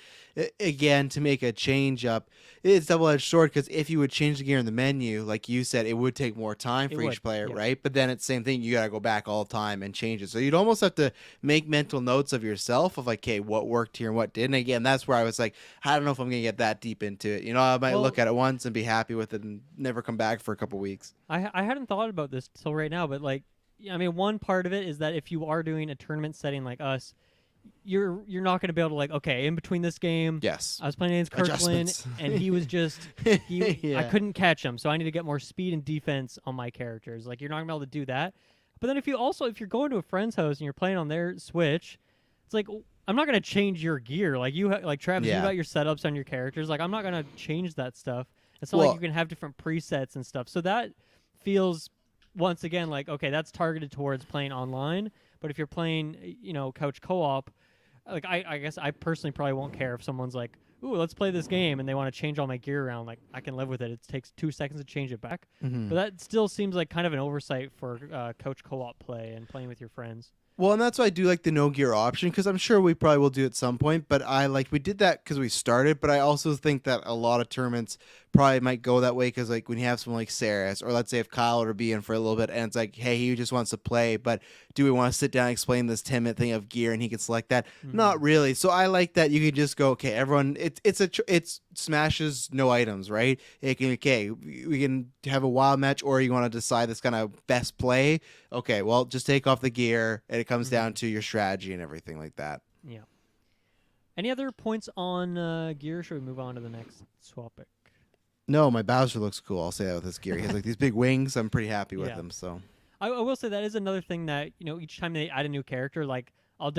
again, to make a change up, it's double-edged sword because if you would change the gear in the menu, like you said, it would take more time for each player, right? But then it's the same thing. You got to go back all the time and change it. So you'd almost have to make mental notes of yourself of like, okay, what worked here and what didn't. Again, that's where I was like, I don't know if I'm going to get that deep into it. I might look at it once and be happy with it and never come back for a couple weeks. I hadn't thought about this till right now, but like, I mean, one part of it is that if you are doing a tournament setting like us, you're not going to be able to like, okay, in between this game, yes, I was playing against Kirkland and he was just I couldn't catch him, so I need to get more speed and defense on my characters. Like you're not going to be able to do that. But then if you're going to a friend's house and you're playing on their Switch, it's like I'm not going to change your gear. Like like Travis, you got your setups on your characters. Like I'm not going to change that stuff. It's not like you can have different presets and stuff. So that feels once again like, okay, that's targeted towards playing online. But if you're playing, couch co-op, like I guess I personally probably won't care if someone's like, ooh, let's play this game, and they want to change all my gear around. Like I can live with it. It takes 2 seconds to change it back. But that still seems like kind of an oversight for couch co-op play and playing with your friends. Well, and that's why I do like the no gear option, because I'm sure we probably will do it at some point. But we did that because we started. But I also think that a lot of tournaments probably might go that way because like when you have someone like Saris, or let's say if Kyle were to be in for a little bit and it's like, hey, he just wants to play, but do we want to sit down and explain this 10-minute thing of gear and he can select that? Not really. So I like that you can just go, okay, everyone, it's smashes no items, right? It can, okay, we can have a wild match, or you want to decide this kind of best play. Okay, well, just take off the gear and it comes down to your strategy and everything like that. Yeah. Any other points on gear? Should we move on to the next topic? No, my Bowser looks cool. I'll say that with this gear. He has like these big wings. I'm pretty happy with him. So I will say that is another thing that, each time they add a new character, like I'm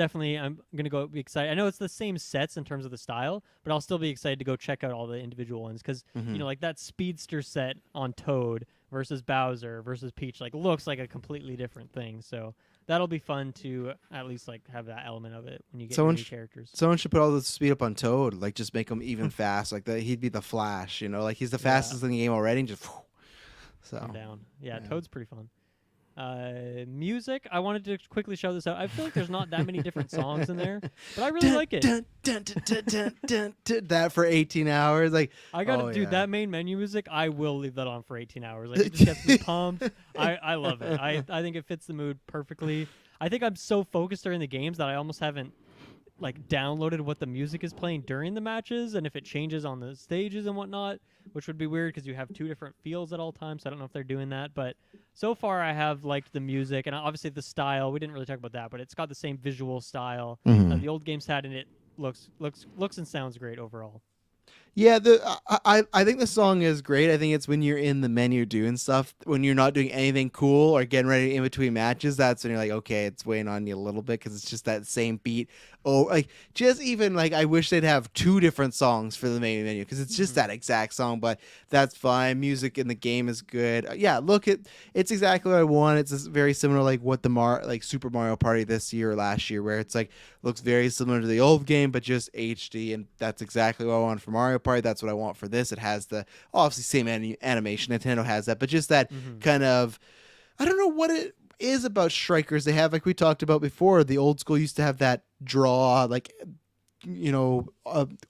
gonna go be excited. I know it's the same sets in terms of the style, but I'll still be excited to go check out all the individual ones because Mhm. like that speedster set on Toad versus Bowser versus Peach like looks like a completely different thing. So that'll be fun to at least like have that element of it when you get your Someone new sh- characters. Someone should put all the speed up on Toad, like just make him even fast, like that. He'd be the Flash, like he's the Yeah, fastest in the game already. And just I'm so down. Yeah, yeah. Toad's pretty fun. Music. I wanted to quickly show this out. I feel like there's not that many different songs in there, but I really like it. That for 18 hours, like I gotta oh, do yeah. that main menu music. I will leave that on for 18 hours. Like it just gets me pumped. I love it. I think it fits the mood perfectly. I think I'm so focused during the games that I almost haven't like downloaded what the music is playing during the matches and if it changes on the stages and whatnot, which would be weird because you have two different feels at all times. So I don't know if they're doing that, but so far I have liked the music and obviously the style. We didn't really talk about that, but it's got the same visual style that Mhm. the old games had, and it looks and sounds great overall. Yeah, I think the song is great. I think it's when you're in the menu doing stuff, when you're not doing anything cool or getting ready in between matches. That's when you're like, okay, it's weighing on you a little bit because it's just that same beat. Oh, like just even like I wish they'd have two different songs for the main menu because it's just that exact song. But that's fine. Music in the game is good. Yeah, look, it's exactly what I want. It's very similar like what like Super Mario Party this year or last year, where it's like looks very similar to the old game but just HD, and that's exactly what I want for Mario Party. That's what I want for this. It has the obviously same animation. Nintendo has that, but just that kind of I don't know what it is about Strikers. They have, like we talked about before, the old school used to have that draw, like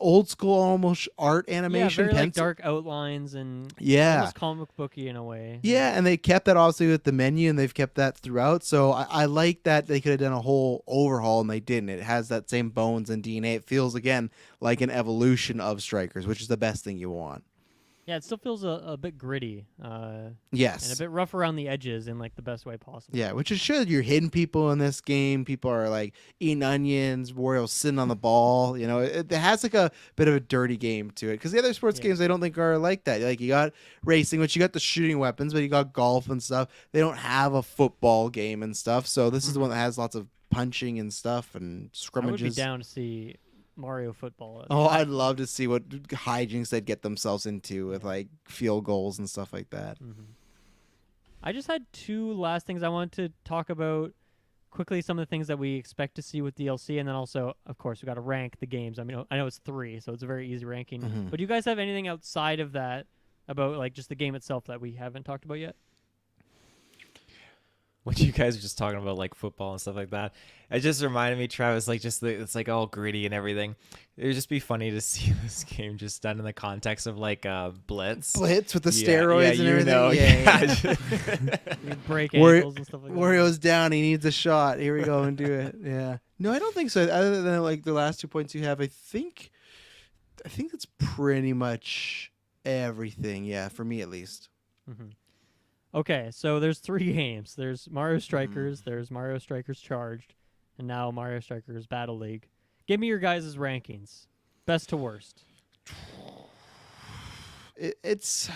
old school almost art Yeah, animation, very like pencil. dark outlines and Yeah, almost comic booky in a way. yeah, and they kept that obviously with the menu, and they've kept that throughout. So I like that they could have done a whole overhaul, and they didn't. It has that same bones and DNA. It feels again like an evolution of Strikers, which is the best thing you want. Yeah, it still feels a bit gritty and a Yes. bit rough around the edges in like the best way possible. Yeah, which is should. You're hitting people in this game. People are like eating onions. Wario's sitting on the ball. It has like a bit of a dirty game to it. Because the other sports Yeah. games I don't think are like that. Like you got racing, which you got the shooting weapons, but you got golf and stuff. They don't have a football game and stuff. So this is the one that has lots of punching and stuff and I would be scrimmages. down to see Mario football. Oh, I'd love to see what hijinks they'd get themselves into with like field goals and stuff like that. I just had two last things I wanted to talk about quickly. Some of the things that we expect to see with DLC, and then also, of course, we got to rank the games. I mean, I know it's 3, so it's a very easy ranking. But do you guys have anything outside of that about like just the game itself that we haven't talked about yet? When you guys were just talking about like football and stuff like that, it just reminded me, Travis, like it's like all gritty and everything. It would just be funny to see this game just done in the context of like Blitz. Blitz with the Yeah, steroids and everything. You break ankles and stuff like that. Wario's down. He needs a shot. Here we go and do it. Yeah. No, I don't think so. Other than like the last 2 points you have, I think that's pretty much everything. Yeah, for me at least. Okay, so there's 3 games. There's Mario Strikers, there's Mario Strikers Charged, and now Mario Strikers Battle League. Give me your guys' rankings, best to worst. It's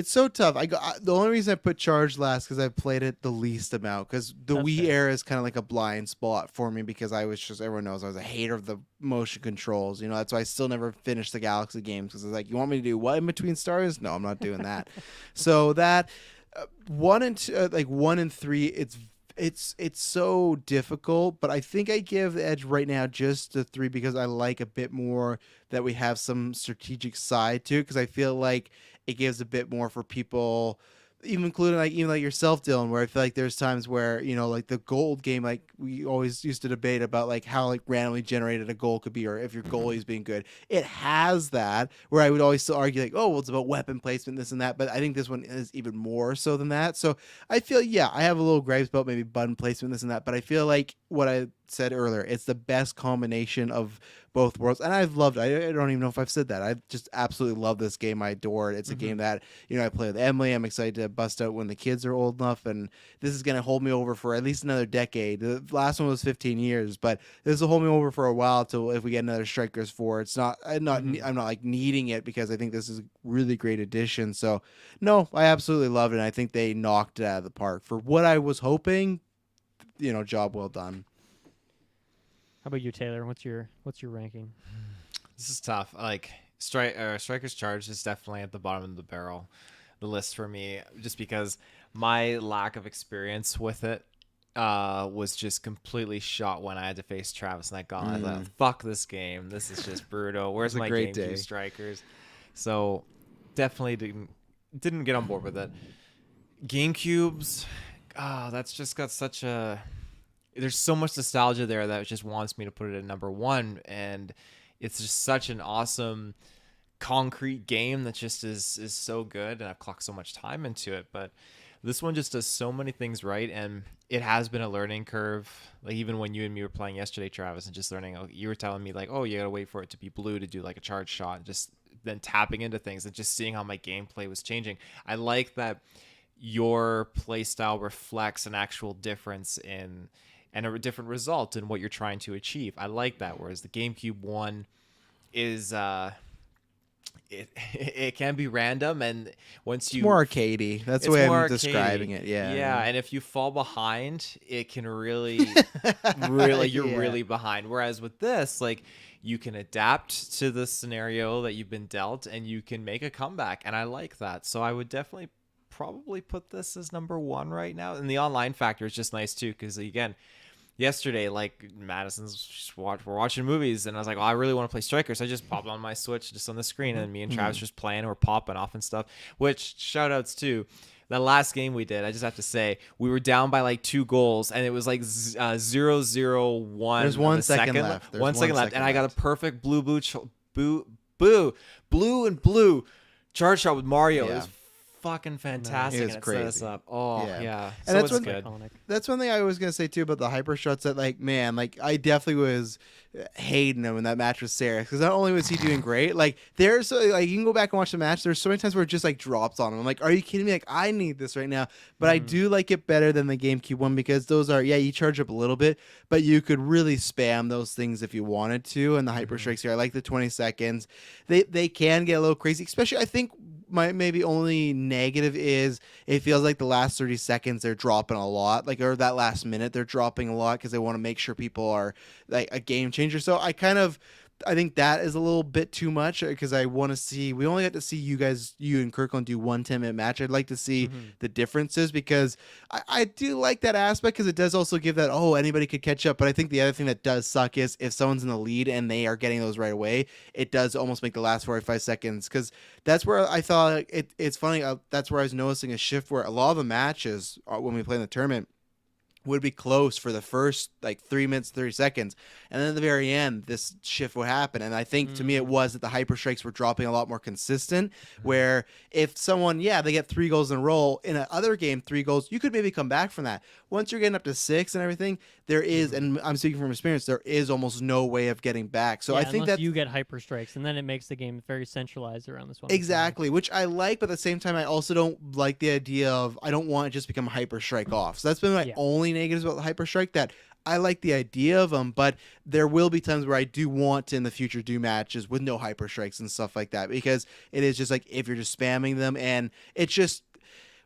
so tough. The only reason I put Charge last because I played it the least amount because the That's Wii fair. era is kind of like a blind spot for me because I was just everyone knows I was a hater of the motion controls. That's why I still never finished the Galaxy games because it's like you want me to do what in between stars? No, I'm not doing that. So that 1 and 2, like 1 and 3, it's so difficult, but I think I give the edge right now just to 3 because I like a bit more that we have some strategic side to it because I feel like it gives a bit more for people, even like yourself, Dylan, where I feel like there's times where like the gold game, like we always used to debate about like how like randomly generated a goal could be or if your goalie's being good. It has that where I would always still argue like, oh well, it's about weapon placement, this and that, but I think this one is even more so than that. So I feel I have a little gripes about maybe button placement, this and that, but I feel like what I said earlier, it's the best combination of both worlds, and I've loved. I don't even know if I've said that. I just absolutely love this game. I adore it. It's a game that I play with Emily. I'm excited to bust out when the kids are old enough, and this is gonna hold me over for at least another decade. The last one was 15 years, but this will hold me over for a while till if we get another Strikers 4. It's not. I'm not like needing it because I think this is a really great addition. So no, I absolutely loved it. And I think they knocked it out of the park for what I was hoping. Job well done. How about you, Taylor? What's your ranking? This is tough. Like Striker's Charge is definitely at the bottom of the list for me, just because my lack of experience with it was just completely shot when I had to face Travis and I got. I thought, fuck this game. This is just brutal. Where's my GameCube Strikers? So definitely didn't get on board with it. GameCubes, that's just got such a. There's so much nostalgia there that it just wants me to put it at number one, and it's just such an awesome concrete game that just is so good, and I've clocked so much time into it. But this one just does so many things right, and it has been a learning curve. Like even when you and me were playing yesterday, Travis, and just learning, you were telling me like, oh, you gotta wait for it to be blue to do like a charge shot, and just then tapping into things and just seeing how my gameplay was changing. I like that your play style reflects an actual difference and a different result in what you're trying to achieve. I like that. Whereas the GameCube one is it can be random, and once you more arcadey. That's the way I'm describing it. Yeah. Yeah, and if you fall behind, it can really you're really behind. Whereas with this, like, you can adapt to the scenario that you've been dealt and you can make a comeback, and I like that. So I would definitely probably put this as number one right now. And the online factor is just nice too, because again, yesterday, like, we're watching movies, and I was like, oh, I really want to play Strikers. I just popped on my Switch just on the screen, and me and Travis just playing, we're popping off and stuff. Which, shout outs to the last game we did. I just have to say, we were down by like 2 goals, and it was like 0-0-1. There's 1 second left. There's 1 second left, and I got a perfect blue and blue charge shot with Mario. Yeah. It was fucking fantastic. It was crazy. Set us up. Oh yeah. And So that's it's what- good. Iconic. That's one thing I was gonna say too about the hyper shots. That like, man, like I definitely was hating him in that match with Sarah, because not only was he doing great, like there's like you can go back and watch the match. There's so many times where it just like drops on him. I'm like, are you kidding me? Like I need this right now. But I do like it better than the GameCube one, because those are you charge up a little bit, but you could really spam those things if you wanted to. And the hyper strikes here, I like the 20 seconds. They can get a little crazy, especially I think. My maybe only negative is it feels like the last 30 seconds they're dropping a lot, like, or that last minute they're dropping a lot because they want to make sure people are like a game changer. So I think that is a little bit too much, because I want to see. We only got to see you and Kirkland do 1 10-minute match. I'd like to see the differences, because I do like that aspect, because it does also give that, anybody could catch up. But I think the other thing that does suck is if someone's in the lead and they are getting those right away, it does almost make the last 45 seconds. Because that's where I thought it's funny. That's where I was noticing a shift where a lot of the matches when we play in the tournament would be close for the first like 3 minutes 30 seconds, and then at the very end this shift would happen. And I think to me it was that the hyper strikes were dropping a lot more consistent, where if someone they get 3 goals in a row in another game, 3 goals, you could maybe come back from that. Once you're getting up to 6 and everything, there is, and I'm speaking from experience, there is almost no way of getting back. So I think that you get hyper strikes, and then it makes the game very centralized around this one. exactly, which I like, but at the same time I also don't like the idea of, I don't want it to just become a hyper strike off. So that's been my only negatives about the hyper strike, that I like the idea of them, but there will be times where I do want to in the future do matches with no hyper strikes and stuff like that, because it is just like if you're just spamming them, and it's just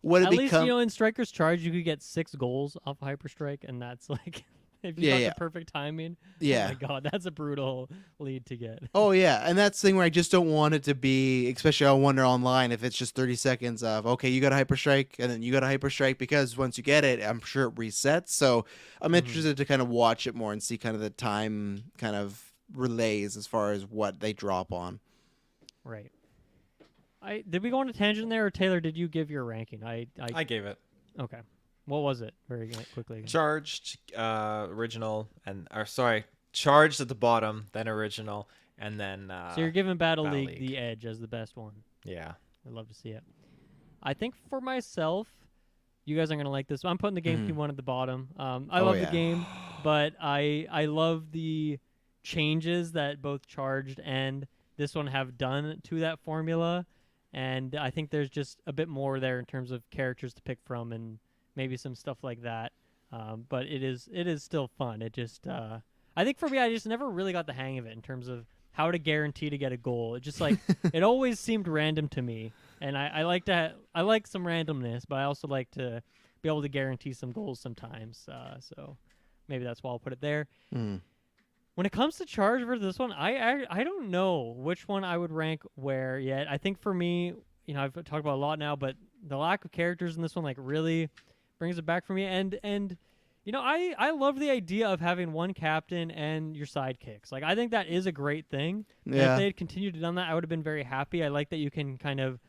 what it At becomes. least, in Striker's Charge, you could get 6 goals off a hyper strike, and that's like, if you got the perfect timing. Yeah. Oh my god, that's a brutal lead to get. Oh yeah, and that's the thing where I just don't want it to be, especially I wonder online if it's just 30 seconds of, okay, you got a hyper strike and then you got a hyper strike, because once you get it, I'm sure it resets. So I'm interested to kind of watch it more and see kind of the time kind of relays as far as what they drop on. Right. Did we go on a tangent there, or Taylor, did you give your ranking? I gave it. Okay. What was it? Very quickly. Again. Charged, original, charged at the bottom, then original, and then. So you're giving Battle Battle League League the edge as the best one. Yeah. I'd love to see it. I think for myself, you guys aren't gonna like this. I'm putting the GameCube one at the bottom. I love the game. but I love the changes that both Charged and this one have done to that formula, and I think there's just a bit more there in terms of characters to pick from and maybe some stuff like that. But it is still fun. It just I think for me, I just never really got the hang of it in terms of how to guarantee to get a goal. It just like it always seemed random to me, and I like I like some randomness, but I also like to be able to guarantee some goals sometimes. So maybe that's why I'll put it there. Mm. When it comes to Charge versus this one, I don't know which one I would rank where yet. I think for me, I've talked about a lot now, but the lack of characters in this one like really brings it back for me. And I love the idea of having one captain and your sidekicks. Like I think that is a great thing. And if they had continued to done that, I would have been very happy. I like that you can kind of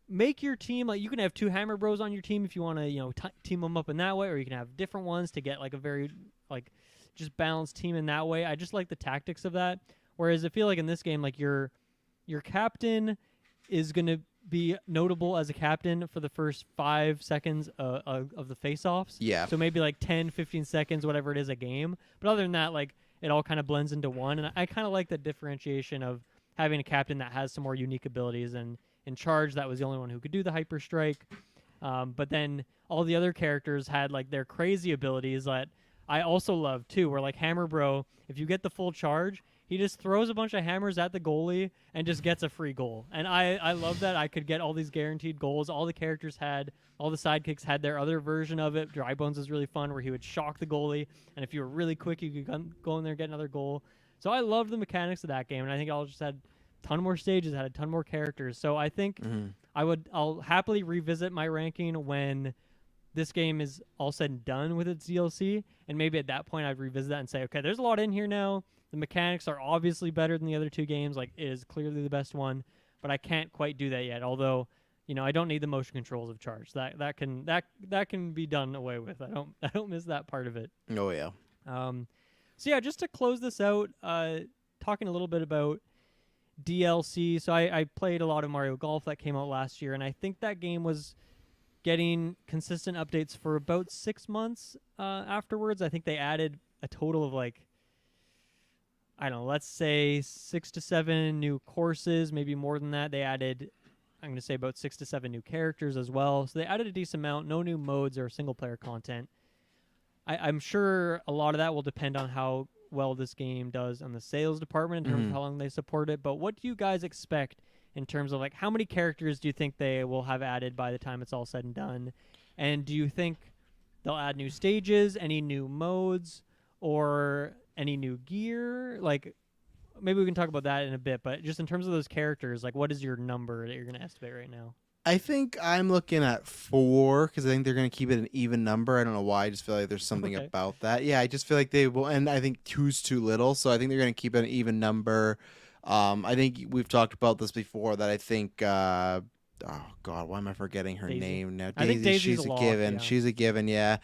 make your team like you can have two Hammer Bros on your team if you want to team them up in that way, or you can have different ones to get like a very like just balanced team in that way. I just like the tactics of that. Whereas I feel like in this game, like your captain is going to be notable as a captain for the first 5 seconds of the face-offs. Yeah. So maybe like 10, 15 seconds, whatever it is a game. But other than that, like it all kind of blends into one. And I kind of like the differentiation of having a captain that has some more unique abilities. And in Charge, that was the only one who could do the Hyper Strike. But then all the other characters had like their crazy abilities that I also love too, where like Hammer Bro, if you get the full charge, he just throws a bunch of hammers at the goalie and just gets a free goal. And I love that I could get all these guaranteed goals. All the characters all the sidekicks had their other version of it. Dry Bones is really fun where he would shock the goalie. And if you were really quick, you could go in there and get another goal. So I love the mechanics of that game. And I think I'll just had a ton more stages, had a ton more characters. So I think I'll happily revisit my ranking when this game is all said and done with its DLC, and maybe at that point I'd revisit that and say, okay, there's a lot in here now. The mechanics are obviously better than the other two games. Like, it is clearly the best one, but I can't quite do that yet. Although, I don't need the motion controls of Charge. That can be done away with. I don't miss that part of it. Oh yeah. So yeah, just to close this out, talking a little bit about DLC. So I played a lot of Mario Golf that came out last year, and I think that game was getting consistent updates for about 6 months afterwards. I think they added a total of like, I don't know, let's say 6 to 7 new courses, maybe more than that. They added, I'm going to say about 6 to 7 new characters as well. So they added a decent amount, no new modes or single player content. I'm sure a lot of that will depend on how well this game does on the sales department in terms of how long they support it. But what do you guys expect in terms of like how many characters do you think they will have added by the time it's all said and done? And do you think they'll add new stages, any new modes, or any new gear? Like, maybe we can talk about that in a bit, but just in terms of those characters, like what is your number that you're going to estimate right now? I think I'm looking at 4 because I think they're going to keep it an even number. I don't know why. I just feel like there's something about that. Yeah, I just feel like they will. And I think 2's too little. So I think they're going to keep it an even number. I think we've talked about this before that I think, oh God, why am I forgetting her name now? I think Daisy's she's a given. Yeah. She's a given, yeah.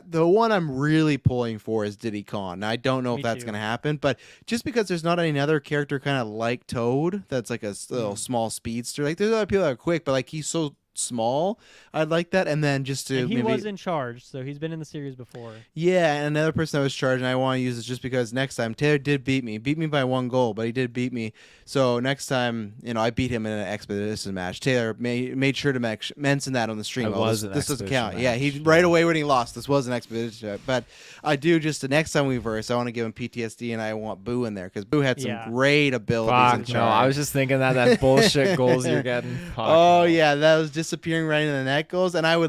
The one I'm really pulling for is Diddy Kong. Now, I don't know if that's going to happen, but just because there's not another character kind of like Toad that's like a little small speedster. Like, there's other people that are quick, but like he's so small, I'd like that. And then just to he was in Charge, so he's been in the series before. Yeah, and another person that was charged, and I want to use this just because next time Taylor did beat me by 1 goal, but he did beat me. So next time, I beat him in an expedition match. Taylor made sure to mention that on the stream. This doesn't count. Yeah, he right away when he lost. This was an expedition, but I do just the next time we verse, I want to give him PTSD, and I want Boo in there because Boo had some great abilities in Charge. No, I was just thinking that bullshit goals you're getting. Oh yeah, that was disappearing right in the net goals, and I'd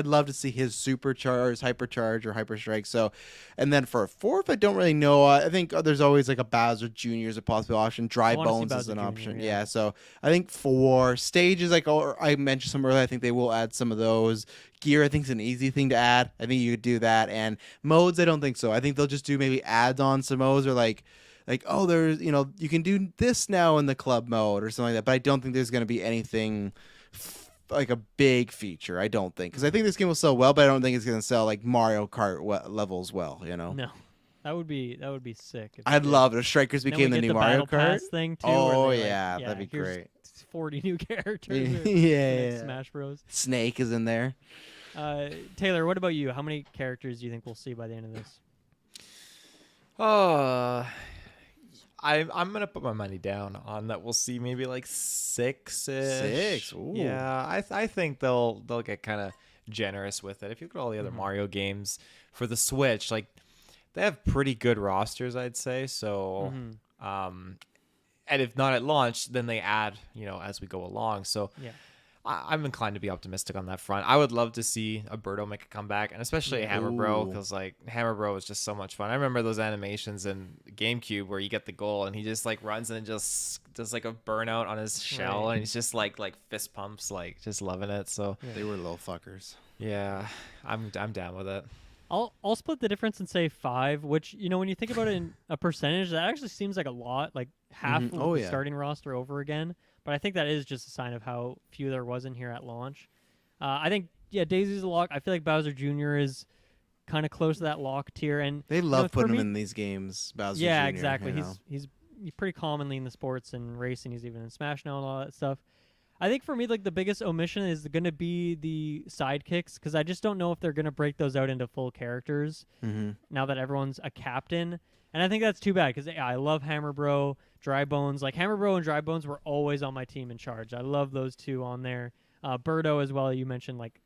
love to see his supercharge, hypercharge, or hyper strike. So, and then for a 4th, I don't really know. I think there's always like a Bowser Jr. is a possible option. Dry Bones is an option. Jr., yeah. So I think 4 stages, like I mentioned some earlier, I think they will add some of those. Gear, I think, is an easy thing to add. I think you could do that. And modes, I don't think so. I think they'll just do maybe add on some modes, or like oh, there's you can do this now in the club mode or something like that. But I don't think there's going to be anything like a big feature. I don't think, because I think this game will sell well, but I don't think it's going to sell like Mario Kart levels well. No, that would be sick. I'd love it if Strikers became the new Mario Kart thing too. Oh yeah, that'd be great. 40 new characters. yeah. Smash Bros. Snake is in there. Taylor, what about you? How many characters do you think we'll see by the end of this? I'm gonna put my money down on that. We'll see maybe like 6-ish. 6? Ooh. Yeah, I think they'll get kind of generous with it. If you look at all the other Mario games for the Switch, like they have pretty good rosters, I'd say. So, and if not at launch, then they add, as we go along. So, Yeah. I'm inclined to be optimistic on that front. I would love to see a Birdo make a comeback, and especially a Hammer Bro, because like Hammer Bro was just so much fun. I remember those animations in GameCube where you get the goal and he just like runs and just does like a burnout on his shell, and he's just like fist pumps, like just loving it. So They were little fuckers. yeah, I'm down with it. I'll split the difference and say 5, which when you think about it in a percentage, that actually seems like a lot, like half of the starting roster over again. But I think that is just a sign of how few there was in here at launch. I think Daisy's a lock. I feel like Bowser Jr. is kind of close to that lock tier, and They love putting him in these games. Bowser Jr. Yeah, exactly. He's pretty commonly in the sports and racing. He's even in Smash now and all that stuff. I think for me, like the biggest omission is going to be the sidekicks, because I just don't know if they're going to break those out into full characters now that everyone's a captain. And I think that's too bad, because I love Hammer Bro, Dry Bones. Like Hammer Bro and Dry Bones were always on my team in charge. I love those two on there. Birdo as well. You mentioned like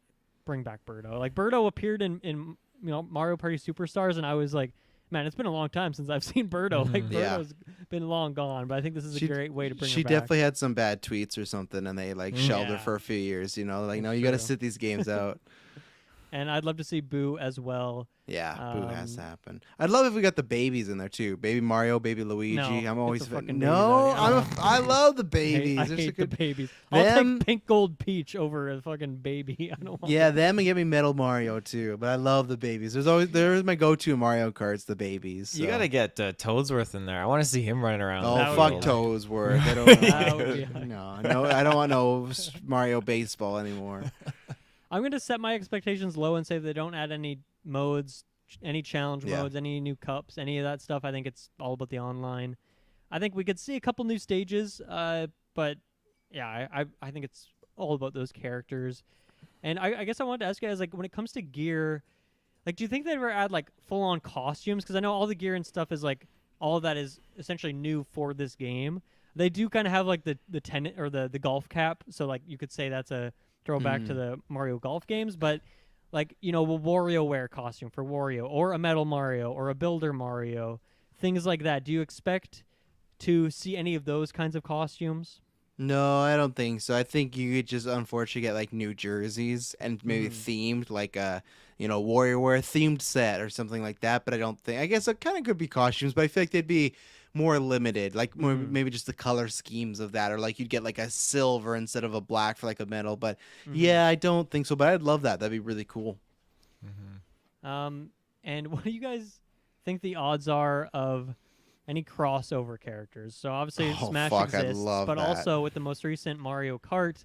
bring back Birdo. Like Birdo appeared in Mario Party Superstars, and I was like, man, it's been a long time since I've seen Birdo. Like Birdo's been long gone, but I think this is a great way to bring her She back. definitely had some bad tweets or something, and they like shelved her for a few years. Like, no, you got to sit these games out. And I'd love to see Boo as well. Yeah, Boo has to happen. I'd love if we got the babies in there too. Baby Mario, baby Luigi. No, I'm always get the fucking no. babies out. I love the babies. I They're hate so the good. babies. I'll take Pink Gold Peach over a fucking baby. I don't want Yeah, them and give me Metal Mario too. But I love the babies. There's my go-to Mario Karts, the babies. So. You gotta get Toadsworth in there. I want to see him running around. Oh, fuck Toadsworth. I don't no, I don't want no Mario baseball anymore. I'm going to set my expectations low and say they don't add any modes, any challenge modes, any new cups, any of that stuff. I think it's all about the online. I think we could see a couple new stages, but yeah, I think it's all about those characters. And I guess I wanted to ask you guys, like, when it comes to gear, like, do you think they'd ever add, like, full-on costumes? Because I know all the gear and stuff is, like, all of that is essentially new for this game. They do kind of have, like, the tennis or the golf cap, so, like, you could say that's a throwback to the Mario Golf games, but like, a WarioWare costume for Wario, or a Metal Mario, or a Builder Mario, things like that. Do you expect to see any of those kinds of costumes? No, I don't think so. I think you could just unfortunately get like new jerseys and maybe themed, like a WarioWare themed set or something like that. But I guess it kind of could be costumes, but I feel like they'd be more limited, like maybe just the color schemes of that, or like you'd get like a silver instead of a black for like a metal. But yeah, I don't think so. But I'd love that. That'd be really cool. And what do you guys think the odds are of any crossover characters? So obviously Smash exists, but also with the most recent Mario Kart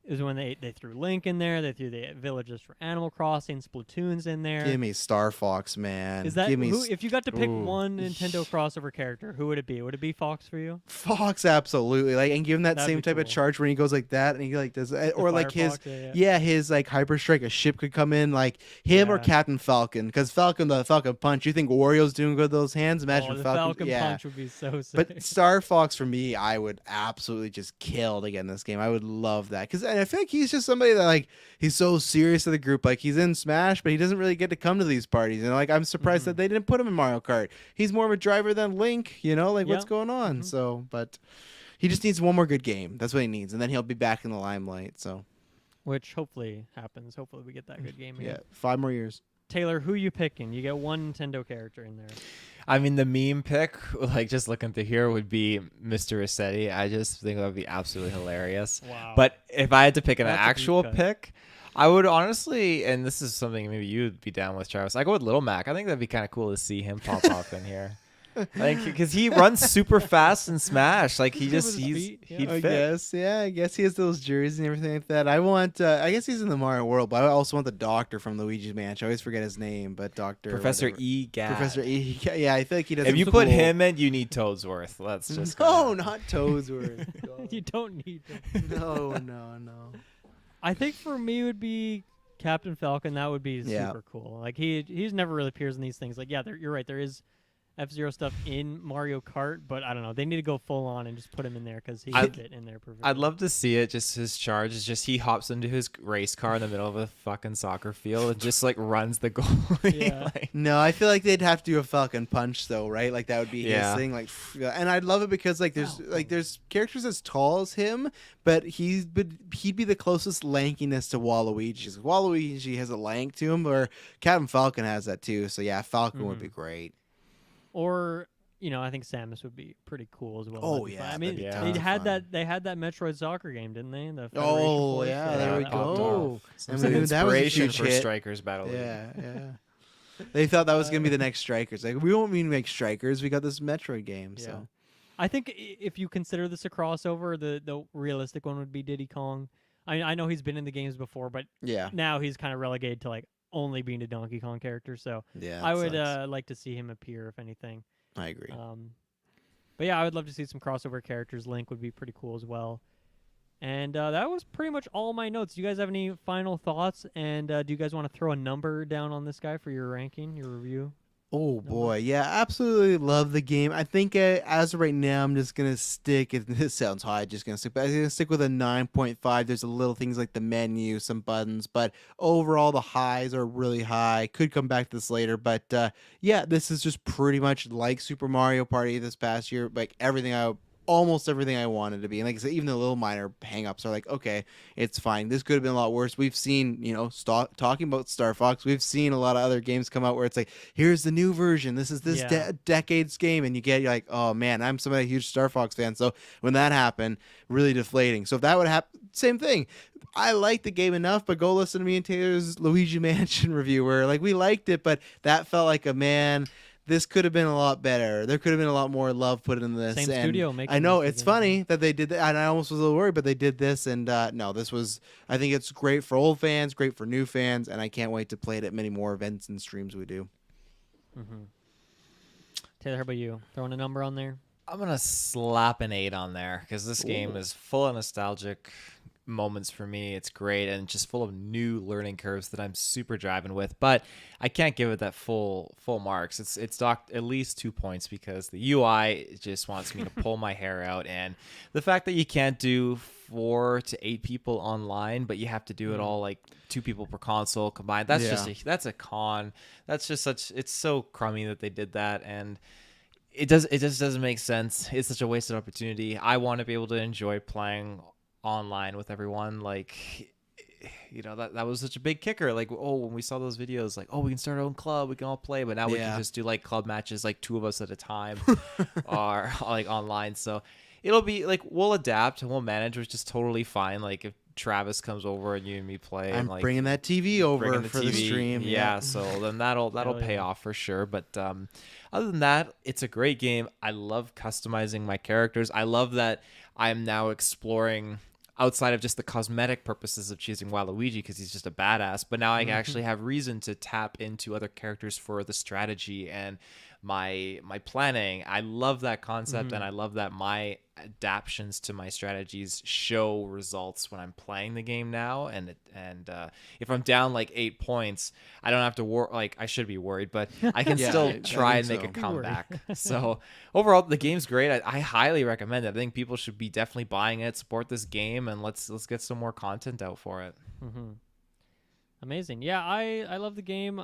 is when they threw Link in there, they threw the Villages for Animal Crossing, Splatoon's in there. Give me Star Fox, man. Is that if you got to pick one Nintendo crossover character, who would it be? Would it be Fox for you? Fox, absolutely. Like, and give him that same type of charge when he goes like that, and he like does, or like his his like Hyper Strike, a ship could come in, like him or Captain Falcon, because the Falcon Punch. You think Wario's doing good with those hands? Imagine the Falcon Punch would be so sick. But Star Fox for me, I would absolutely just kill to get in this game. I would love that, because I feel like he's just somebody that like he's so serious to the group. Like he's in Smash, but he doesn't really get to come to these parties. And like I'm surprised that they didn't put him in Mario Kart. He's more of a driver than Link. What's going on? So, but he just needs one more good game. That's what he needs, and then he'll be back in the limelight. So, which hopefully happens. Hopefully we get that good game again. 5 more years. Taylor, who you picking? You get one Nintendo character in there. I mean, the meme pick, like just looking through here, would be Mr. Rossetti. I just think that would be absolutely hilarious. Wow. But if I had to pick an actual pick, I would honestly, and this is something maybe you'd be down with, Travis, I go with Little Mac. I think that'd be kind of cool to see him pop up in here. Because he runs super fast in Smash. Like he'd fit. I guess he has those jerseys and everything like that. I guess he's in the Mario world, but I also want the doctor from Luigi's Mansion. I always forget his name, but Professor E. Gad. Professor E. Yeah, I feel like he does. If you put him in, you need Toadsworth. Let's just not Toadsworth. You don't need to. No. I think for me it would be Captain Falcon. That would be super cool. Like he's never really appears in these things. Like you're right. There is F-Zero stuff in Mario Kart, but I don't know. They need to go full on and just put him in there because he I'd- could fit in there perfectly. I'd love to see it. Just his charge is just he hops into his race car in the middle of a fucking soccer field and just like runs the goalie. Yeah. Like, No, I feel like they'd have to do a Falcon Punch though, right? Like that would be Yeah. his thing. Like, and I'd love it because like there's characters as tall as him, but he'd be the closest lankiness to Waluigi. Waluigi has a lank to him, or Captain Falcon has that too. So yeah, Falcon would be great. Or I think Samus would be pretty cool as well. Oh, That'd be yeah, fun. I that'd mean, be Yeah. tons they of had fun. that. They had that Metroid soccer game, didn't they? The Federation Oh Force? yeah, there we that popped go. off. And Some maybe that was a inspiration huge for hit. Strikers Battle League. Yeah. They thought that was gonna be the next Strikers. Like we won't mean to make Strikers. We got this Metroid game. Yeah. So I think if you consider this a crossover, the realistic one would be Diddy Kong. I know he's been in the games before, but yeah, now he's kind of relegated to like only being a Donkey Kong character. So yeah. I it would sucks. like to see him appear, if anything. I agree. But yeah, I would love to see some crossover characters. Link would be pretty cool as well. And that was pretty much all my notes. Do you guys have any final thoughts? And do you guys want to throw a number down on this guy for your ranking, your review? Oh boy, yeah, absolutely love the game. I think as of right now, I'm just gonna stick. This sounds high, just gonna stick, but I'm gonna stick with a 9.5. There's a little things like the menu, some buttons, but overall the highs are really high. Could come back to this later, but yeah, this is just pretty much like Super Mario Party this past year. Like almost everything I wanted to be. And like I said, even the little minor hangups are like, okay, it's fine. This could have been a lot worse. We've seen, talking about Star Fox, we've seen a lot of other games come out where it's like, here's the new version. This is this decade's game. And you're like, oh man, I'm somebody huge Star Fox fan. So when that happened, really deflating. So if that would happen, same thing. I liked the game enough, but go listen to me and Taylor's Luigi Mansion review where like we liked it, but that felt like this could have been a lot better. There could have been a lot more love put into this. Same and studio making I know this it's again. funny that they did that, and I almost was a little worried, but they did this, and no, this was. I think it's great for old fans, great for new fans, and I can't wait to play it at many more events and streams we do. Mm-hmm. Taylor, how about you? Throwing a number on there? I'm gonna slap an 8 on there because this game is full of nostalgic moments for me. It's great and just full of new learning curves that I'm super driving with. But I can't give it that full marks. It's docked at least 2 points because the UI just wants me to pull my hair out, and the fact that you can't do 4 to 8 people online, but you have to do it all like 2 people per console combined. That's that's a con. That's just it's so crummy that they did that, and it just doesn't make sense. It's such a wasted opportunity. I want to be able to enjoy playing online with everyone. Like, that was such a big kicker. Like, when we saw those videos, like, we can start our own club, we can all play, but now we can just do like club matches, like 2 of us at a time, or like online. So it'll be like we'll adapt and we'll manage, which is totally fine. Like if Travis comes over and you and me play, I'm and like bringing that TV over bringing for the stream. Yeah, so then that'll pay off for sure. But other than that, it's a great game. I love customizing my characters. I love that I'm now exploring outside of just the cosmetic purposes of choosing Waluigi because he's just a badass. But now I actually have reason to tap into other characters for the strategy and my planning. I love that concept, and I love that my adaptations to my strategies show results when I'm playing the game now. And if I'm down like 8 points, I don't have to I should be worried, but I can still try and make a comeback. So overall, the game's great. I highly recommend it. I think people should be definitely buying it, support this game, and let's get some more content out for it. Amazing. Yeah, I love the game.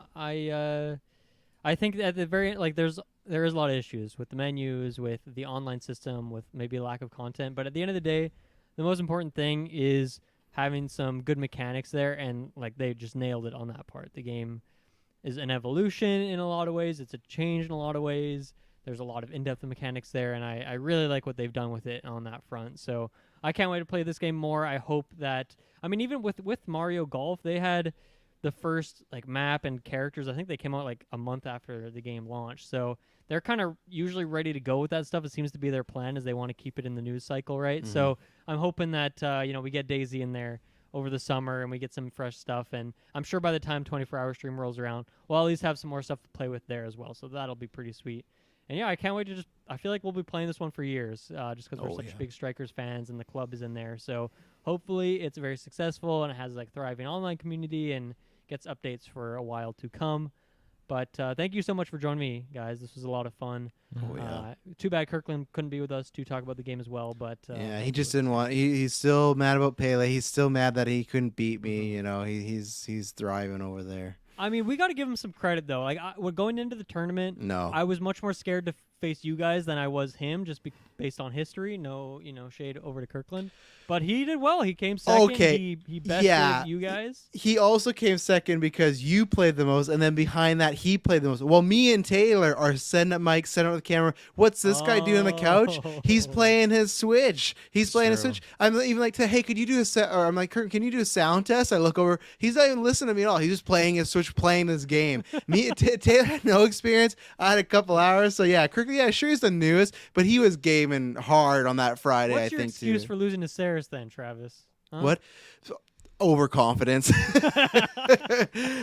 I think at the very there is a lot of issues with the menus, with the online system, with maybe lack of content. But at the end of the day, the most important thing is having some good mechanics there, and like they just nailed it on that part. The game is an evolution in a lot of ways. It's a change in a lot of ways. There's a lot of in-depth mechanics there, and I really like what they've done with it on that front. So I can't wait to play this game more. I hope that even with Mario Golf, they had the first like map and characters. I think they came out like a month after the game launched, so they're kind of usually ready to go with that stuff. It seems to be their plan, is they want to keep it in the news cycle, right? So I'm hoping that we get Daisy in there over the summer and we get some fresh stuff, and I'm sure by the time 24-hour stream rolls around, we'll at least have some more stuff to play with there as well. So that'll be pretty sweet. And yeah, I can't wait to I feel like we'll be playing this one for years, just because we're such big Strikers fans and the club is in there. So hopefully it's very successful and it has like thriving online community and gets updates for a while to come. But thank you so much for joining me, guys. This was a lot of fun. Oh, yeah. Too bad Kirkland couldn't be with us to talk about the game as well. But Yeah, he just didn't want. He's still mad about Pele. He's still mad that he couldn't beat me. You know, he's thriving over there. I mean, we got to give him some credit though. Like, we're going into the tournament. No, I was much more scared to face you guys than I was him, just based on history. No, shade over to Kirkland, but he did well. He came second. Okay, he bested you guys. He also came second because you played the most, and then behind that, he played the most. Well, me and Taylor are setting up mics, setting up the camera. What's this guy doing on the couch? He's playing his Switch. He's playing his Switch. I'm even like, hey, could you do a set? Or I'm like, Kurt, can you do a sound test? I look over. He's not even listening to me at all. He's just playing his Switch, playing this game. Me, Taylor had no experience. I had a couple hours. So yeah, Kirk, yeah, sure he's the newest, but he was gaming hard on that Friday. What's I your think excuse too. for losing to Saris then, Travis? Huh? What? Overconfidence. And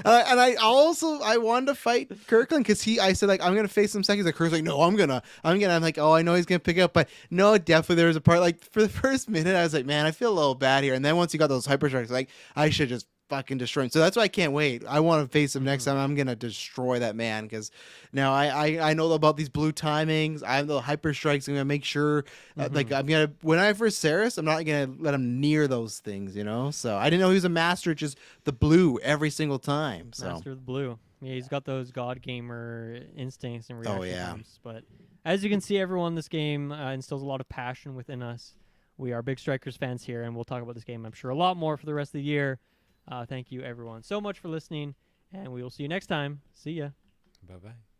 I wanted to fight Kirkland because I said like I'm gonna face him second. He's like Kirkland's like no I'm like oh I know he's gonna pick up, but no, definitely there was a part like for the first minute I was like man I feel a little bad here, and then once he got those hyper strikes like I should just fucking destroy him. So that's why I can't wait. I want to face him next time. I'm gonna destroy that man because now I know about these blue timings. I have the hyper strikes. I'm gonna make sure like I'm gonna when I first Saris, I'm not gonna let him near those things. So I didn't know he was a master at just the blue every single time. So Master of the blue. Yeah, he's got those god gamer instincts and reaction yeah. times. But as you can see, everyone, this game instills a lot of passion within us. We are big Strikers fans here, and we'll talk about this game, I'm sure, a lot more for the rest of the year. Thank you, everyone, so much for listening, and we will see you next time. See ya. Bye-bye.